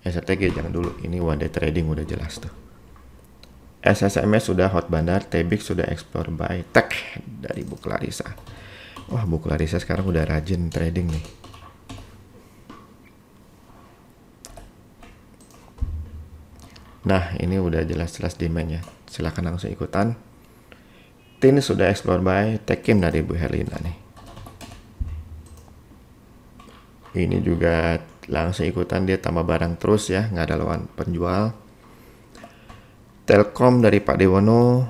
SRTG jangan dulu. Ini one day trading udah jelas tuh. SSMS sudah hot bandar, TBIX sudah explore buy, tech dari Bu Clarissa. Wah, Bu Clarissa sekarang udah rajin trading nih. Nah, ini udah jelas-jelas demand ya. Silahkan langsung ikutan. TIN sudah explore buy, Tekim dari Bu Herlina nih. Ini juga langsung ikutan, dia tambah barang terus ya, nggak ada lawan penjual. Telkom dari Pak Dewono.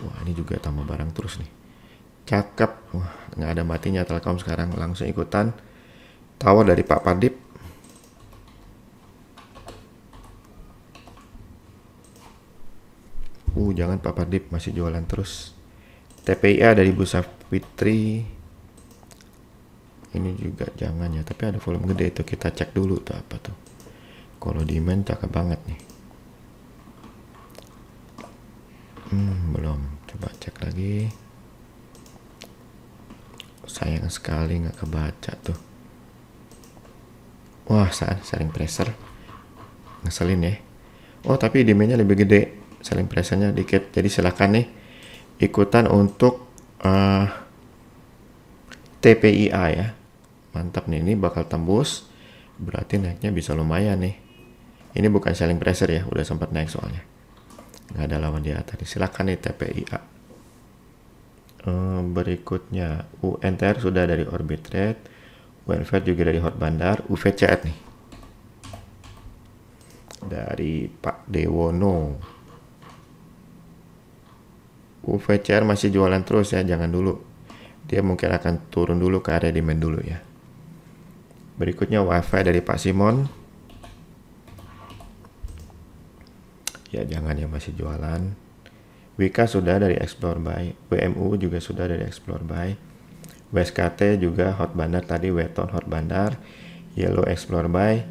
Wah, ini juga tambah barang terus nih. Cakep. Wah, nggak ada matinya Telkom sekarang, langsung ikutan. Tower dari Pak Padip. Jangan Pak Padip masih jualan terus. TPIA dari Bu Safitri. Ini juga jangan ya, tapi ada volume gede itu, kita cek dulu tuh apa tuh. Kalau demand cakep banget nih. Belum, coba cek lagi. Sayang sekali nggak kebaca tuh. Wah, selling pressure. Ngeselin ya. Oh, tapi demandnya lebih gede. Selling pressure-nya dikit. Jadi silakan nih ikutan untuk TPIA ya. Mantap nih, ini bakal tembus. Berarti naiknya bisa lumayan nih. Ini bukan selling pressure ya, udah sempat naik soalnya. Nggak ada lawan di atas. Silakan nih TPIA. Berikutnya UNTR sudah dari Orbit Trade. UNFED juga dari Hot Bandar. UVCR nih. Dari Pak Dewono. UVCR masih jualan terus ya, jangan dulu. Dia mungkin akan turun dulu ke area demand dulu ya. Berikutnya WiFi dari Pak Simon. Ya jangan ya, masih jualan. Wika sudah dari Explore Buy. WMU juga sudah dari Explore Buy. WSKT juga Hot Bandar tadi, Weton Hot Bandar. Yellow Explore Buy.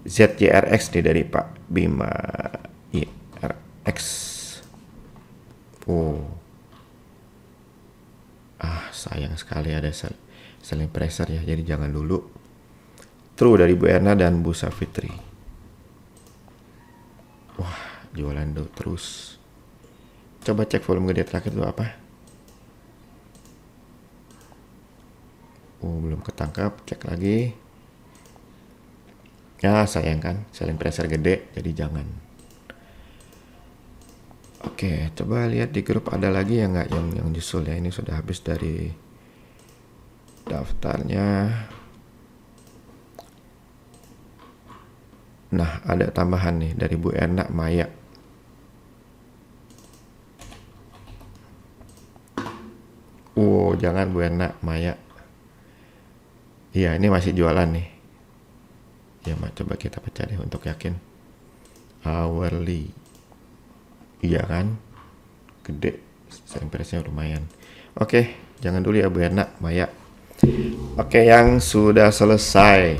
ZYRX nih dari Pak Bima IRX. Sayang sekali ada selling pressure ya, jadi jangan dulu. True dari Bu Erna dan Bu Safitri. Wah, jualan dulu terus. Coba cek volume gede terakhir itu apa. Belum ketangkap, cek lagi. Ya sayang kan, selling pressure gede, jadi jangan. Oke, coba lihat di grup ada lagi yang nggak yang nyusul ya. Ini sudah habis dari daftarnya. Nah, ada tambahan nih dari Bu Erna Maya. Jangan Bu Erna Maya. Iya, ini masih jualan nih. Ya, coba kita pecah deh untuk yakin. Hourly. Iya kan? Gede. Selling price-nya lumayan. Oke, jangan dulu ya Bu Erna Maya. Oke, yang sudah selesai.